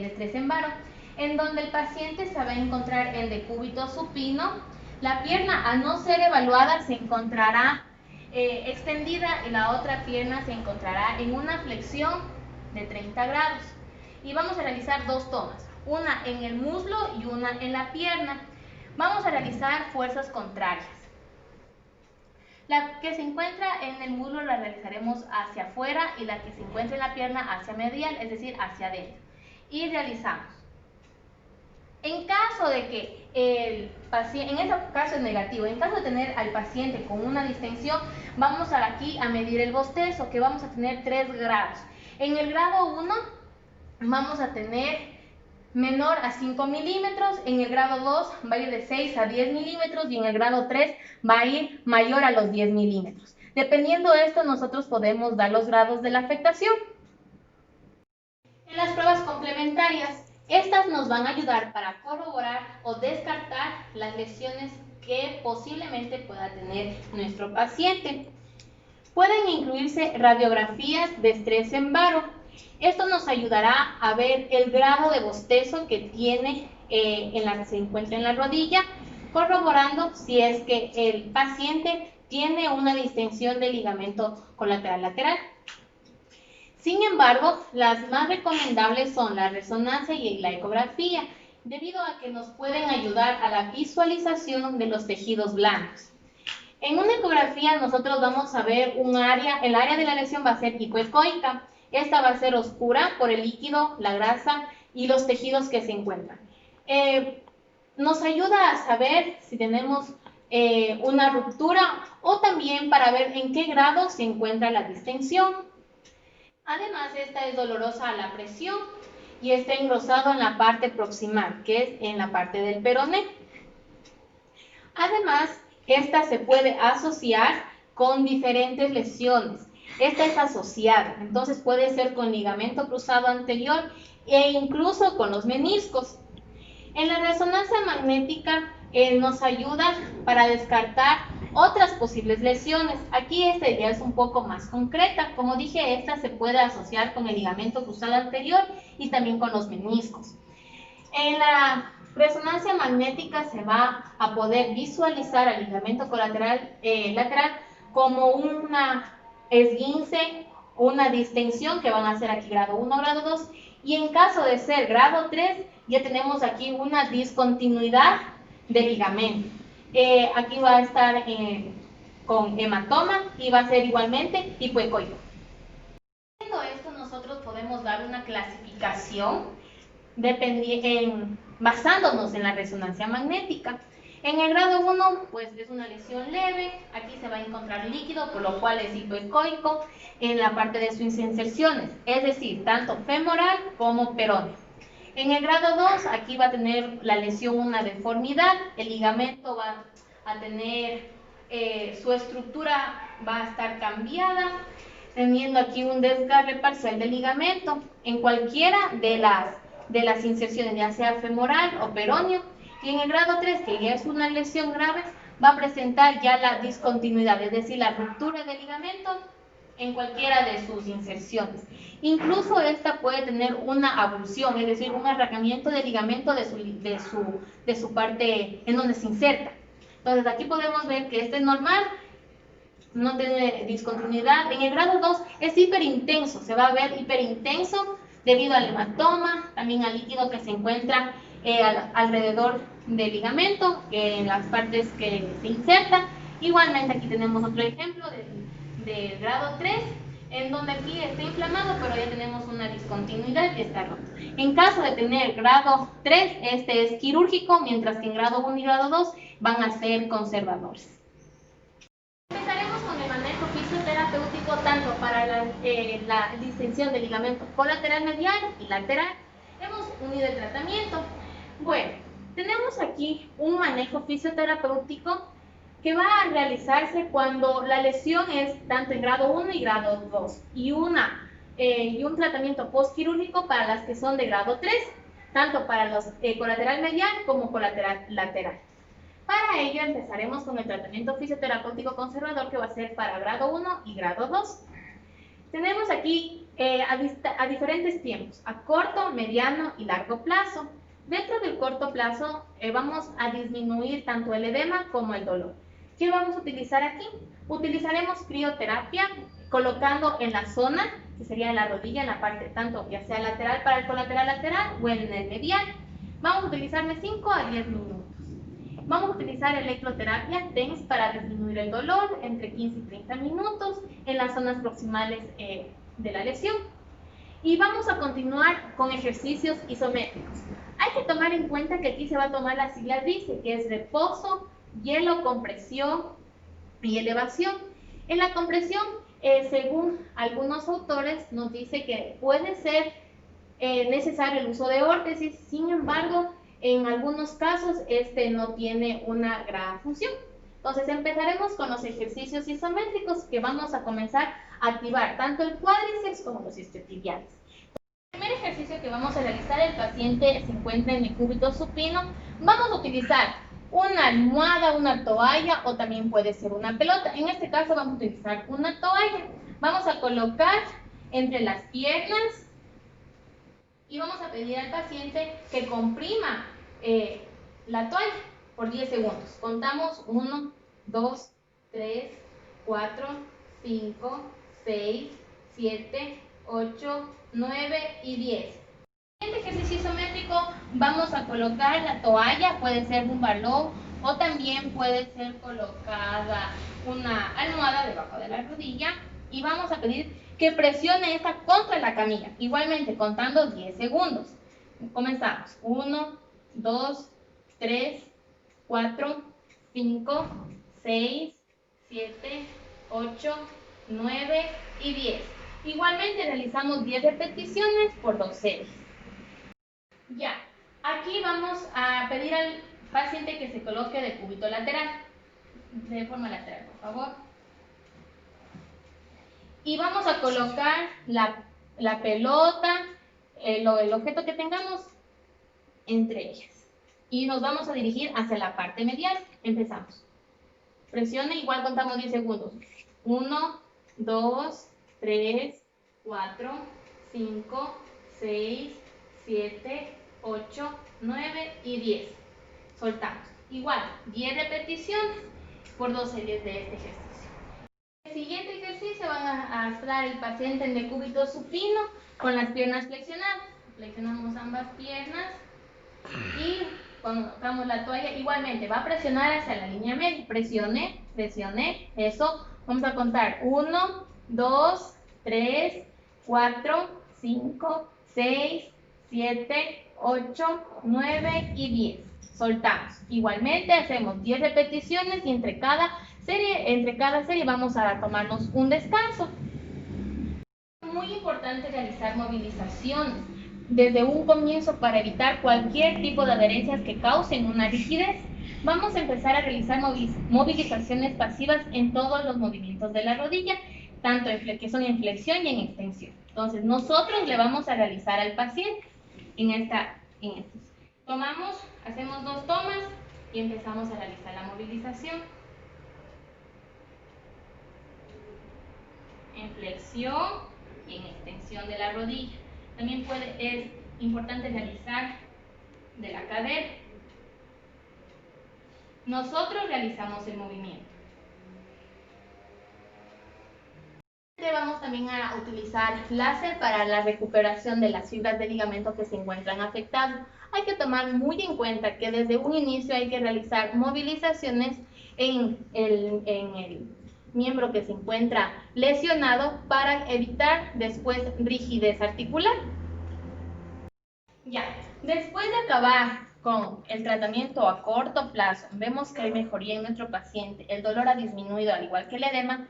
estrés en varo, en donde el paciente se va a encontrar en decúbito supino. La pierna, al no ser evaluada, se encontrará extendida y la otra pierna se encontrará en una flexión de 30 grados. Y vamos a realizar 2 tomas, una en el muslo y una en la pierna. Vamos a realizar fuerzas contrarias. La que se encuentra en el muslo la realizaremos hacia afuera y la que se encuentra en la pierna hacia medial, es decir, hacia adentro. Y realizamos. En caso de que el paciente, en ese caso es negativo, en caso de tener al paciente con una distensión, vamos aquí a medir el bostezo, que vamos a tener 3 grados. En el grado 1 vamos a tener menor a 5 milímetros, en el grado 2 va a ir de 6 a 10 milímetros y en el grado 3 va a ir mayor a los 10 milímetros. Dependiendo de esto, nosotros podemos dar los grados de la afectación. En las pruebas complementarias, estas nos van a ayudar para corroborar o descartar las lesiones que posiblemente pueda tener nuestro paciente. Pueden incluirse radiografías de estrés en varo. Esto nos ayudará a ver el grado de bostezo que tiene en la que se encuentra en la rodilla, corroborando si es que el paciente tiene una distensión del ligamento colateral lateral. Sin embargo, las más recomendables son la resonancia y la ecografía, debido a que nos pueden ayudar a la visualización de los tejidos blandos. En una ecografía nosotros vamos a ver el área de la lesión va a ser hipoecoica. Esta va a ser oscura por el líquido, la grasa y los tejidos que se encuentran. Nos ayuda a saber si tenemos una ruptura o también para ver en qué grado se encuentra la distensión. Además, esta es dolorosa a la presión y está engrosado en la parte proximal, que es en la parte del peroné. Además, esta se puede asociar con diferentes lesiones. Esta es asociada, entonces puede ser con ligamento cruzado anterior e incluso con los meniscos. En la resonancia magnética nos ayuda para descartar otras posibles lesiones. Aquí esta ya es un poco más concreta. Como dije, esta se puede asociar con el ligamento cruzado anterior y también con los meniscos. En la resonancia magnética se va a poder visualizar el ligamento colateral lateral como una esguince, una distensión que van a ser aquí grado 1, grado 2, y en caso de ser grado 3 ya tenemos aquí una discontinuidad del ligamento. Aquí va a estar con hematoma y va a ser igualmente hipoecoico. Viendo esto, nosotros podemos dar una clasificación basándonos en la resonancia magnética. En el grado 1, pues es una lesión leve, aquí se va a encontrar líquido, por lo cual es hipoecoico en la parte de sus inserciones, es decir, tanto femoral como peroneo. En el grado 2, aquí va a tener la lesión una deformidad, el ligamento va a tener, su estructura va a estar cambiada, teniendo aquí un desgarre parcial del ligamento en cualquiera de las inserciones, ya sea femoral o peroneo. Y en el grado 3, que ya es una lesión grave, va a presentar ya la discontinuidad, es decir, la ruptura del ligamento en cualquiera de sus inserciones. Incluso esta puede tener una abulsión, es decir, un arrancamiento del ligamento de su parte en donde se inserta. Entonces aquí podemos ver que este es normal, no tiene discontinuidad. En el grado 2 es hiperintenso, se va a ver hiperintenso debido al hematoma, también al líquido que se encuentra alrededor del ligamento, en las partes que se inserta. Igualmente aquí tenemos otro ejemplo del grado 3, en donde aquí está inflamado, pero ya tenemos una discontinuidad y está roto. En caso de tener grado 3, este es quirúrgico, mientras que en grado 1 y grado 2 van a ser conservadores. Empezaremos con el manejo fisioterapéutico tanto para la distensión del ligamento colateral medial y lateral. Hemos unido el tratamiento. Bueno, tenemos aquí un manejo fisioterapéutico que va a realizarse cuando la lesión es tanto en grado 1 y grado 2 y un tratamiento postquirúrgico para las que son de grado 3, tanto para los colateral medial como colateral lateral. Para ello empezaremos con el tratamiento fisioterapéutico conservador, que va a ser para grado 1 y grado 2. Tenemos aquí a diferentes tiempos, a corto, mediano y largo plazo. Dentro del corto plazo vamos a disminuir tanto el edema como el dolor. ¿Qué vamos a utilizar aquí? Utilizaremos crioterapia colocando en la zona, que sería en la rodilla, en la parte tanto ya sea lateral para el colateral lateral o en el medial. Vamos a utilizar de 5 a 10 minutos. Vamos a utilizar electroterapia TENS para disminuir el dolor entre 15 y 30 minutos en las zonas proximales de la lesión. Y vamos a continuar con ejercicios isométricos. Hay que tomar en cuenta que aquí se va a tomar la sigla DICE, que es reposo, hielo, compresión y elevación. En la compresión, según algunos autores, nos dice que puede ser necesario el uso de órtesis, sin embargo, en algunos casos este no tiene una gran función. Entonces empezaremos con los ejercicios isométricos, que vamos a comenzar a activar tanto el cuádriceps como los isquiotibiales. El primer ejercicio que vamos a realizar, el paciente se encuentra en el cúbito supino. Vamos a utilizar una almohada, una toalla o también puede ser una pelota. En este caso vamos a utilizar una toalla. Vamos a colocar entre las piernas y vamos a pedir al paciente que comprima la toalla por 10 segundos. Contamos 1, 2, 3, 4, 5, 6, 7, 8, 9 y 10. En este ejercicio isométrico vamos a colocar la toalla, puede ser un balón o también puede ser colocada una almohada debajo de la rodilla, y vamos a pedir que presione esta contra la camilla, igualmente contando 10 segundos. Comenzamos. 1, 2, 3, 4, 5, 6, 7, 8, 9 y 10. Igualmente realizamos 10 repeticiones por 2 series. Ya, aquí vamos a pedir al paciente que se coloque de cúbito lateral, de forma lateral, por favor. Y vamos a colocar la pelota, el objeto que tengamos entre ellas. Y nos vamos a dirigir hacia la parte medial. Empezamos. Presione, igual contamos 10 segundos. 1, 2, 3, 4, 5, 6, 7, 8, 9 y 10. Soltamos. Igual, 10 repeticiones por 2 series de este ejercicio. El siguiente ejercicio van a estar el paciente en decúbito supino con las piernas flexionadas. Flexionamos ambas piernas y colocamos la toalla. Igualmente va a presionar hacia la línea media. Presione, presione, eso. Vamos a contar 1, 2, 3, 4, 5, 6, 7, 8, 9 y 10. Soltamos. Igualmente hacemos 10 repeticiones y entre cada serie vamos a tomarnos un descanso. Muy importante realizar movilizaciones desde un comienzo para evitar cualquier tipo de adherencias que causen una rigidez. Vamos a empezar a realizar movilizaciones pasivas en todos los movimientos de la rodilla, tanto que son en flexión y en extensión. Entonces nosotros le vamos a realizar al paciente en estos. Hacemos 2 tomas y empezamos a realizar la movilización. en flexión y en extensión de la rodilla. También es importante realizar de la cadera. Nosotros realizamos el movimiento. Vamos también a utilizar láser para la recuperación de las fibras de ligamento que se encuentran afectadas. Hay que tomar muy en cuenta que desde un inicio hay que realizar movilizaciones en el miembro que se encuentra lesionado para evitar después rigidez articular. Ya, después de acabar con el tratamiento a corto plazo, vemos que hay mejoría en nuestro paciente, el dolor ha disminuido al igual que el edema,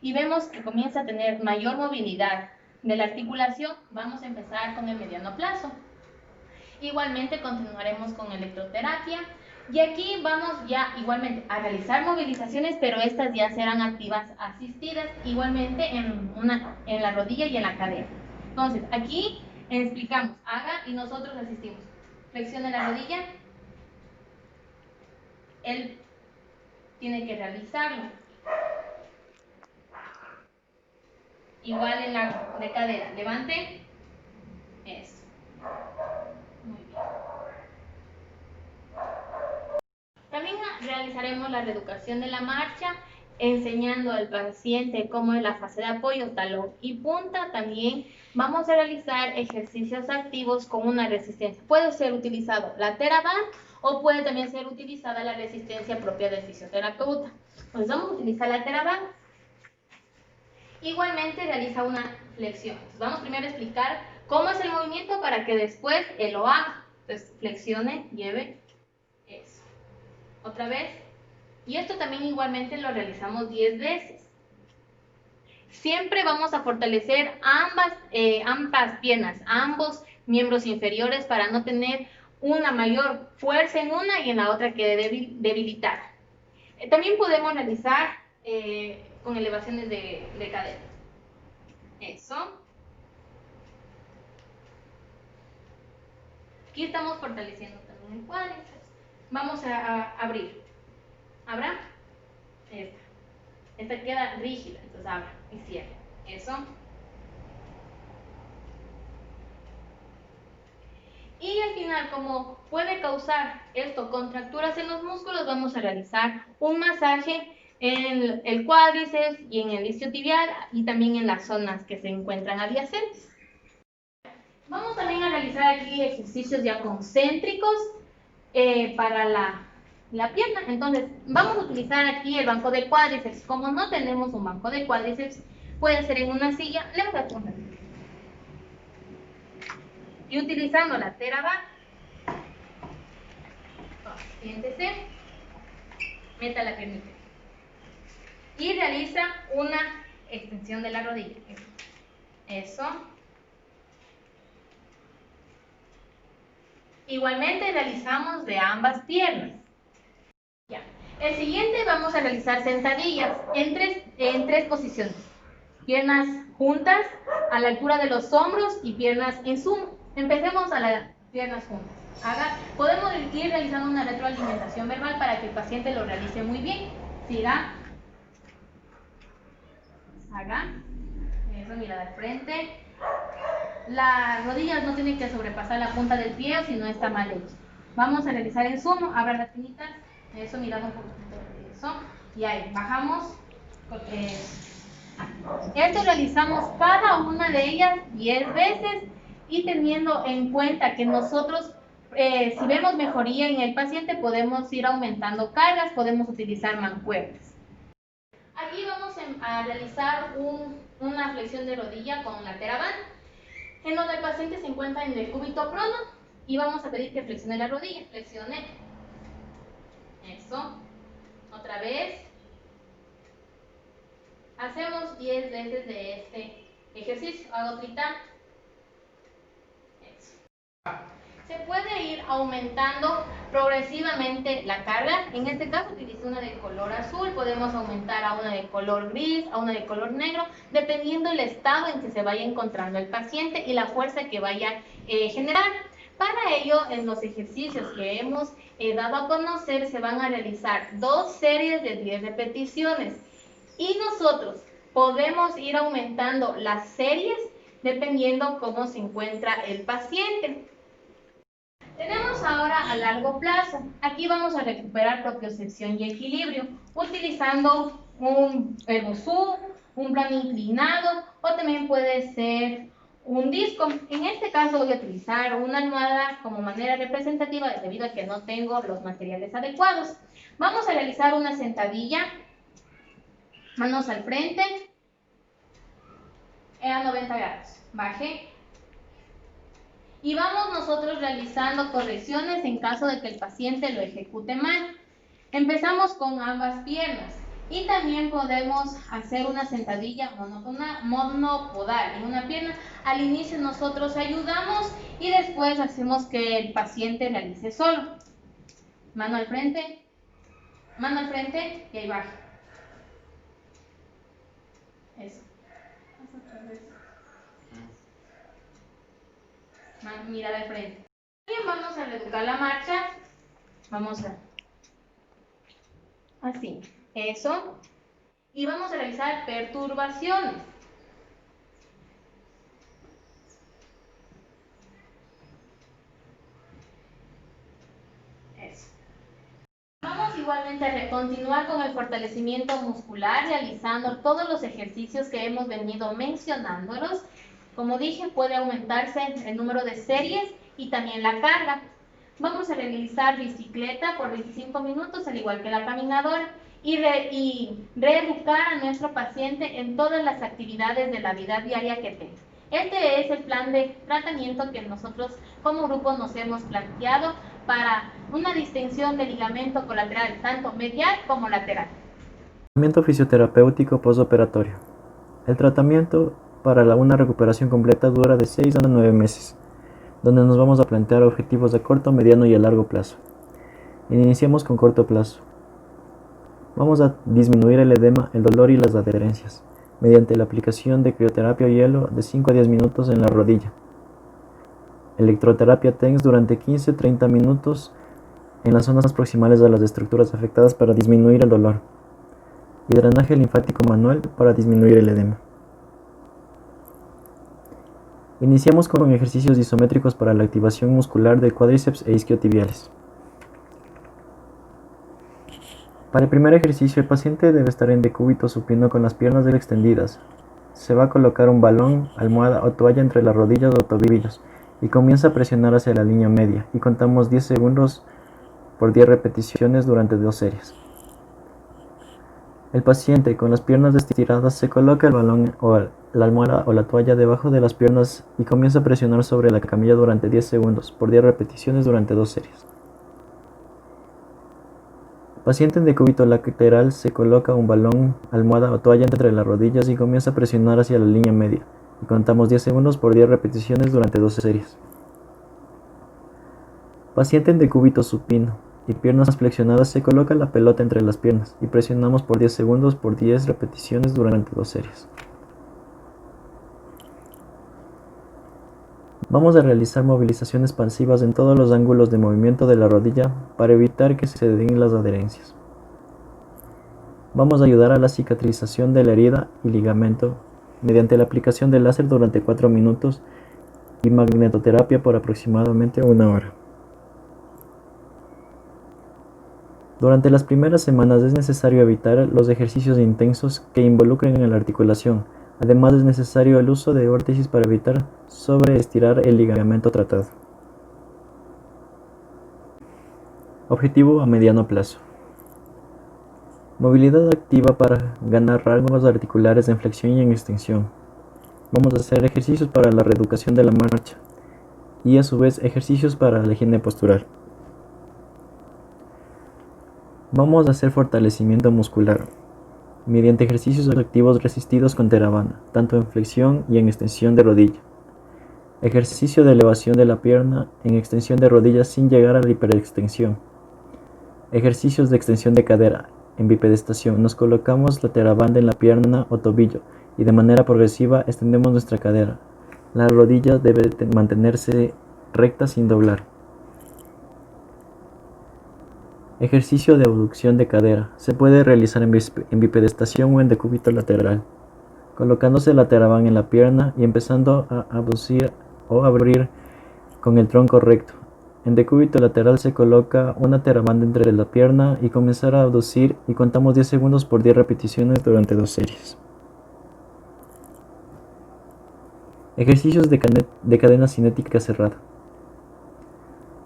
y vemos que comienza a tener mayor movilidad de la articulación, vamos a empezar con el mediano plazo. Igualmente continuaremos con electroterapia y aquí vamos ya igualmente a realizar movilizaciones, pero estas ya serán activas asistidas igualmente en la rodilla y en la cadera. Entonces aquí explicamos, haga y nosotros asistimos. Flexione la rodilla, él tiene que realizarlo. Igual en la de cadera, levante, eso. Muy bien. También realizaremos la reeducación de la marcha, enseñando al paciente cómo es la fase de apoyo, talón y punta. También vamos a realizar ejercicios activos con una resistencia. Puede ser utilizado la TheraBand o puede también ser utilizada la resistencia propia del fisioterapeuta. Pues vamos a utilizar la TheraBand. Igualmente realiza una flexión. Entonces vamos primero a explicar cómo es el movimiento para que después él lo haga. Entonces flexione, lleve, eso. Otra vez. Y esto también igualmente lo realizamos 10 veces. Siempre vamos a fortalecer ambas piernas, ambos miembros inferiores para no tener una mayor fuerza en una y en la otra quede debilitar. También podemos realizar con elevaciones de cadera. Eso. Aquí estamos fortaleciendo también el cuádriceps. Vamos a abrir. Abra. Esta queda rígida, entonces abra y cierra. Eso. Y al final, como puede causar esto contracturas en los músculos, vamos a realizar un masaje en el cuádriceps y en el isquiotibial y también en las zonas que se encuentran adyacentes. Vamos también a realizar aquí ejercicios ya concéntricos para la pierna. Entonces, vamos a utilizar aquí el banco de cuádriceps. Como no tenemos un banco de cuádriceps, puede ser en una silla, le voy a poner. Y utilizando la TheraBand, siéntese, meta la piernita y realiza una extensión de la rodilla. Eso. Igualmente realizamos de ambas piernas. Ya. El siguiente vamos a realizar sentadillas en tres posiciones. Piernas juntas a la altura de los hombros y piernas en sumo. Empecemos a las piernas juntas. Podemos ir realizando una retroalimentación verbal para que el paciente lo realice muy bien. Siga. Haga. Eso, mirada al frente. Las rodillas no tienen que sobrepasar la punta del pie si no está mal hecho. Vamos a realizar en sumo. Abra las pinitas. Eso, mirando un poquito. Eso. Y ahí, bajamos. Esto realizamos cada una de ellas 10 veces y teniendo en cuenta que nosotros, si vemos mejoría en el paciente, podemos ir aumentando cargas, podemos utilizar mancuernas. Aquí vamos a realizar una flexión de rodilla con la TheraBand, en donde el paciente se encuentra en el cúbito prono y vamos a pedir que flexione la rodilla. Flexione. Eso. Otra vez. Hacemos 10 veces de este ejercicio. Hago tritán. Eso. Se puede ir aumentando progresivamente la carga. En este caso utilizo una de color azul. Podemos aumentar a una de color gris, a una de color negro, dependiendo del estado en que se vaya encontrando el paciente y la fuerza que vaya a generar. Para ello, en los ejercicios que hemos dado a conocer, se van a realizar 2 series de 10 repeticiones. Y nosotros, podemos ir aumentando las series dependiendo cómo se encuentra el paciente. Tenemos ahora a largo plazo. Aquí vamos a recuperar propiocepción y equilibrio utilizando un Herbusú, un plano inclinado o también puede ser un disco. En este caso voy a utilizar una almohada como manera representativa debido a que no tengo los materiales adecuados. Vamos a realizar una sentadilla, manos al frente, a 90 grados. Baje. Y vamos nosotros realizando correcciones en caso de que el paciente lo ejecute mal. Empezamos con ambas piernas y también podemos hacer una sentadilla monopodal en una pierna. Al inicio nosotros ayudamos y después hacemos que el paciente realice solo. Mano al frente y ahí baja. Eso. Mira de frente. Bien, vamos a reeducar la marcha. Vamos a... Así. Eso. Y vamos a realizar perturbaciones. Eso. Vamos igualmente a continuar con el fortalecimiento muscular, realizando todos los ejercicios que hemos venido mencionándolos. Como dije, puede aumentarse el número de series y también la carga. Vamos a realizar bicicleta por 25 minutos, al igual que la caminadora, y reeducar a nuestro paciente en todas las actividades de la vida diaria que tenga. Este es el plan de tratamiento que nosotros como grupo nos hemos planteado para una distensión del ligamento colateral, tanto medial como lateral. Tratamiento fisioterapéutico postoperatorio. El tratamiento para una recuperación completa dura de 6 a 9 meses, donde nos vamos a plantear objetivos de corto, mediano y a largo plazo. Iniciamos con corto plazo. Vamos a disminuir el edema, el dolor y las adherencias, mediante la aplicación de crioterapia o hielo de 5 a 10 minutos en la rodilla. Electroterapia TENS durante 15-30 minutos en las zonas proximales a las estructuras afectadas para disminuir el dolor. Y drenaje linfático manual para disminuir el edema. Iniciamos con ejercicios isométricos para la activación muscular de cuádriceps e isquiotibiales. Para el primer ejercicio, el paciente debe estar en decúbito supino con las piernas extendidas. Se va a colocar un balón, almohada o toalla entre las rodillas o tobillos y comienza a presionar hacia la línea media y contamos 10 segundos por 10 repeticiones durante 2 series. El paciente con las piernas estiradas se coloca el balón o la almohada o la toalla debajo de las piernas y comienza a presionar sobre la camilla durante 10 segundos por 10 repeticiones durante 2 series. Paciente en decúbito lateral se coloca un balón, almohada o toalla entre las rodillas y comienza a presionar hacia la línea media y contamos 10 segundos por 10 repeticiones durante 2 series. Paciente en decúbito supino y piernas flexionadas se coloca la pelota entre las piernas y presionamos por 10 segundos por 10 repeticiones durante 2 series. Vamos a realizar movilizaciones pasivas en todos los ángulos de movimiento de la rodilla para evitar que se den las adherencias. Vamos a ayudar a la cicatrización de la herida y ligamento mediante la aplicación de láser durante 4 minutos y magnetoterapia por aproximadamente 1 hora. Durante las primeras semanas es necesario evitar los ejercicios intensos que involucren en la articulación. Además es necesario el uso de órtesis para evitar sobreestirar el ligamento tratado. Objetivo a mediano plazo. Movilidad activa para ganar rangos articulares en flexión y en extensión. Vamos a hacer ejercicios para la reeducación de la marcha y a su vez ejercicios para la higiene postural. Vamos a hacer fortalecimiento muscular mediante ejercicios activos resistidos con Theravada, tanto en flexión y en extensión de rodilla. Ejercicio de elevación de la pierna en extensión de rodillas sin llegar a la hiperextensión. Ejercicios de extensión de cadera en bipedestación. Nos colocamos la Theravada en la pierna o tobillo y de manera progresiva extendemos nuestra cadera. La rodilla debe mantenerse recta sin doblar. Ejercicio de abducción de cadera. Se puede realizar en bipedestación o en decúbito lateral. colocándose la Theravada en la pierna y empezando a abducir o abrir con el tronco recto. En decúbito lateral se coloca una Theravada entre la pierna y comenzar a abducir y contamos 10 segundos por 10 repeticiones durante 2 series. Ejercicios de cadena cinética cerrada.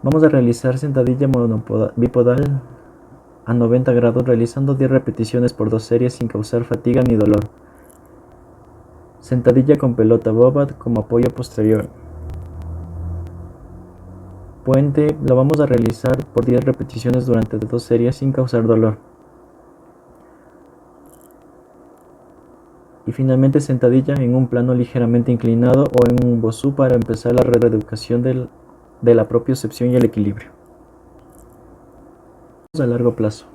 Vamos a realizar sentadilla bipodal a 90 grados realizando 10 repeticiones por 2 series sin causar fatiga ni dolor. Sentadilla con pelota bobat como apoyo posterior. Puente lo vamos a realizar por 10 repeticiones durante 2 series sin causar dolor. Y finalmente sentadilla en un plano ligeramente inclinado o en un bosú para empezar la reeducación de la propiocepción y el equilibrio. A largo plazo.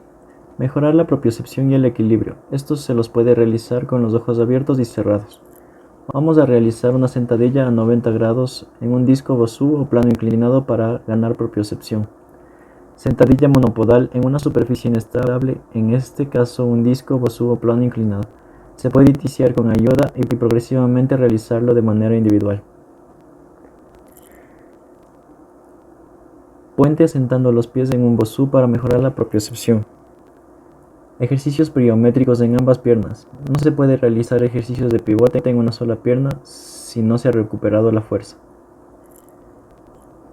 Mejorar la propiocepción y el equilibrio. Estos se los puede realizar con los ojos abiertos y cerrados. Vamos a realizar una sentadilla a 90 grados en un disco bosú o plano inclinado para ganar propiocepción. Sentadilla monopodal en una superficie inestable, en este caso un disco bosú o plano inclinado. Se puede iniciar con ayuda y progresivamente realizarlo de manera individual. Puente sentando los pies en un bosú para mejorar la propiocepción. Ejercicios pliométricos en ambas piernas. No se puede realizar ejercicios de pivote en una sola pierna si no se ha recuperado la fuerza.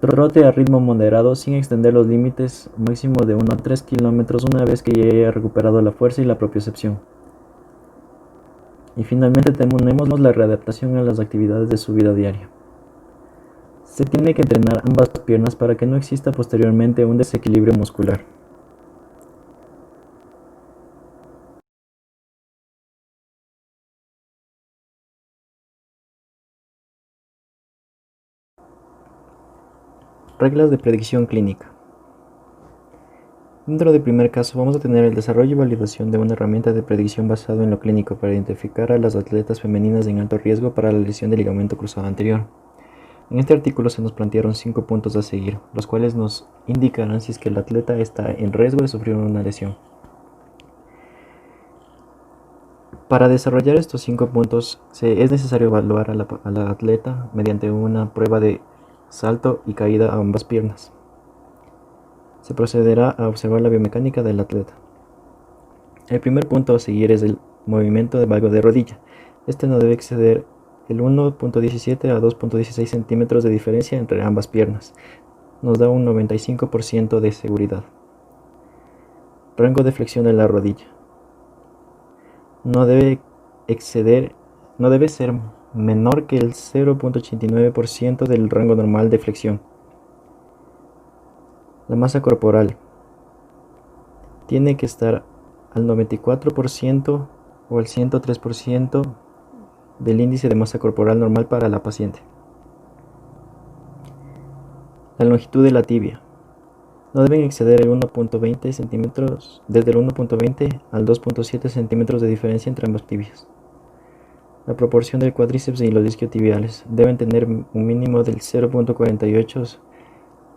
Trote a ritmo moderado sin extender los límites máximo de 1 a 3 kilómetros una vez que ya haya recuperado la fuerza y la propiocepción. Y finalmente tenemos la readaptación a las actividades de su vida diaria. Se tiene que entrenar ambas piernas para que no exista posteriormente un desequilibrio muscular. Reglas de predicción clínica. Dentro del primer caso vamos a tener el desarrollo y validación de una herramienta de predicción basado en lo clínico para identificar a las atletas femeninas en alto riesgo para la lesión del ligamento cruzado anterior. En este artículo se nos plantearon 5 puntos a seguir, los cuales nos indicarán si es que el atleta está en riesgo de sufrir una lesión. Para desarrollar estos 5 puntos es necesario evaluar a la atleta mediante una prueba de salto y caída a ambas piernas. Se procederá a observar la biomecánica del atleta. El primer punto a seguir es el movimiento de valgo de rodilla. Este no debe exceder el 1.17 a 2.16 centímetros de diferencia entre ambas piernas. Nos da un 95% de seguridad. Rango de flexión de la rodilla. No debe ser menor que el 0.89% del rango normal de flexión. La masa corporal tiene que estar al 94% o al 103% del índice de masa corporal normal para la paciente. La longitud de la tibia no deben exceder el 1.20 centímetros, desde el 1.20 al 2.7 centímetros de diferencia entre ambas tibias. La proporción del cuádriceps y los isquiotibiales deben tener un mínimo del 0.48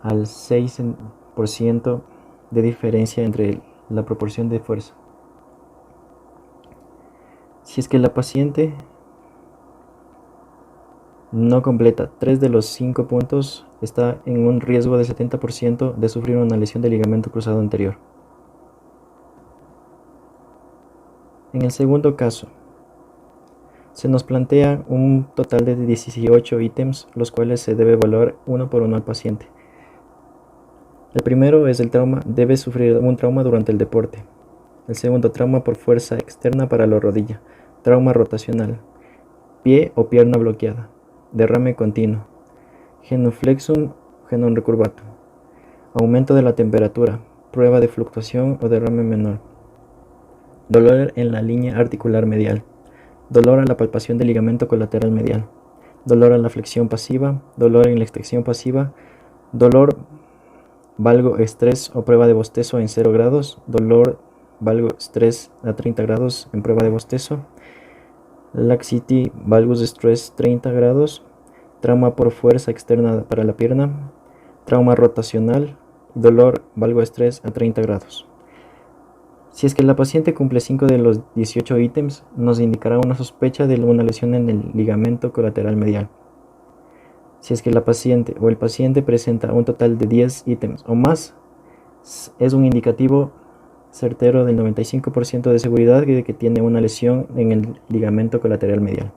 al 6% de diferencia entre la proporción de fuerza. Si es que la paciente no completa 3 de los 5 puntos, está en un riesgo de 70% de sufrir una lesión del ligamento cruzado anterior. En el segundo caso, se nos plantea un total de 18 ítems, los cuales se debe evaluar uno por uno al paciente. El primero es el trauma, debe sufrir un trauma durante el deporte. El segundo, trauma por fuerza externa para la rodilla, trauma rotacional, pie o pierna bloqueada, derrame continuo, genuflexum, genón recurvatum, aumento de la temperatura, prueba de fluctuación o derrame menor, dolor en la línea articular medial, dolor a la palpación del ligamento colateral medial, dolor a la flexión pasiva, dolor en la extensión pasiva, dolor valgo estrés o prueba de bostezo en 0 grados, dolor valgo estrés a 30 grados en prueba de bostezo, laxity valgus stress 30 grados, trauma por fuerza externa para la pierna, trauma rotacional, dolor valgo estrés a 30 grados. Si es que la paciente cumple 5 de los 18 ítems, nos indicará una sospecha de una lesión en el ligamento colateral medial. Si es que la paciente o el paciente presenta un total de 10 ítems o más, es un indicativo certero del 95% de seguridad de que tiene una lesión en el ligamento colateral medial.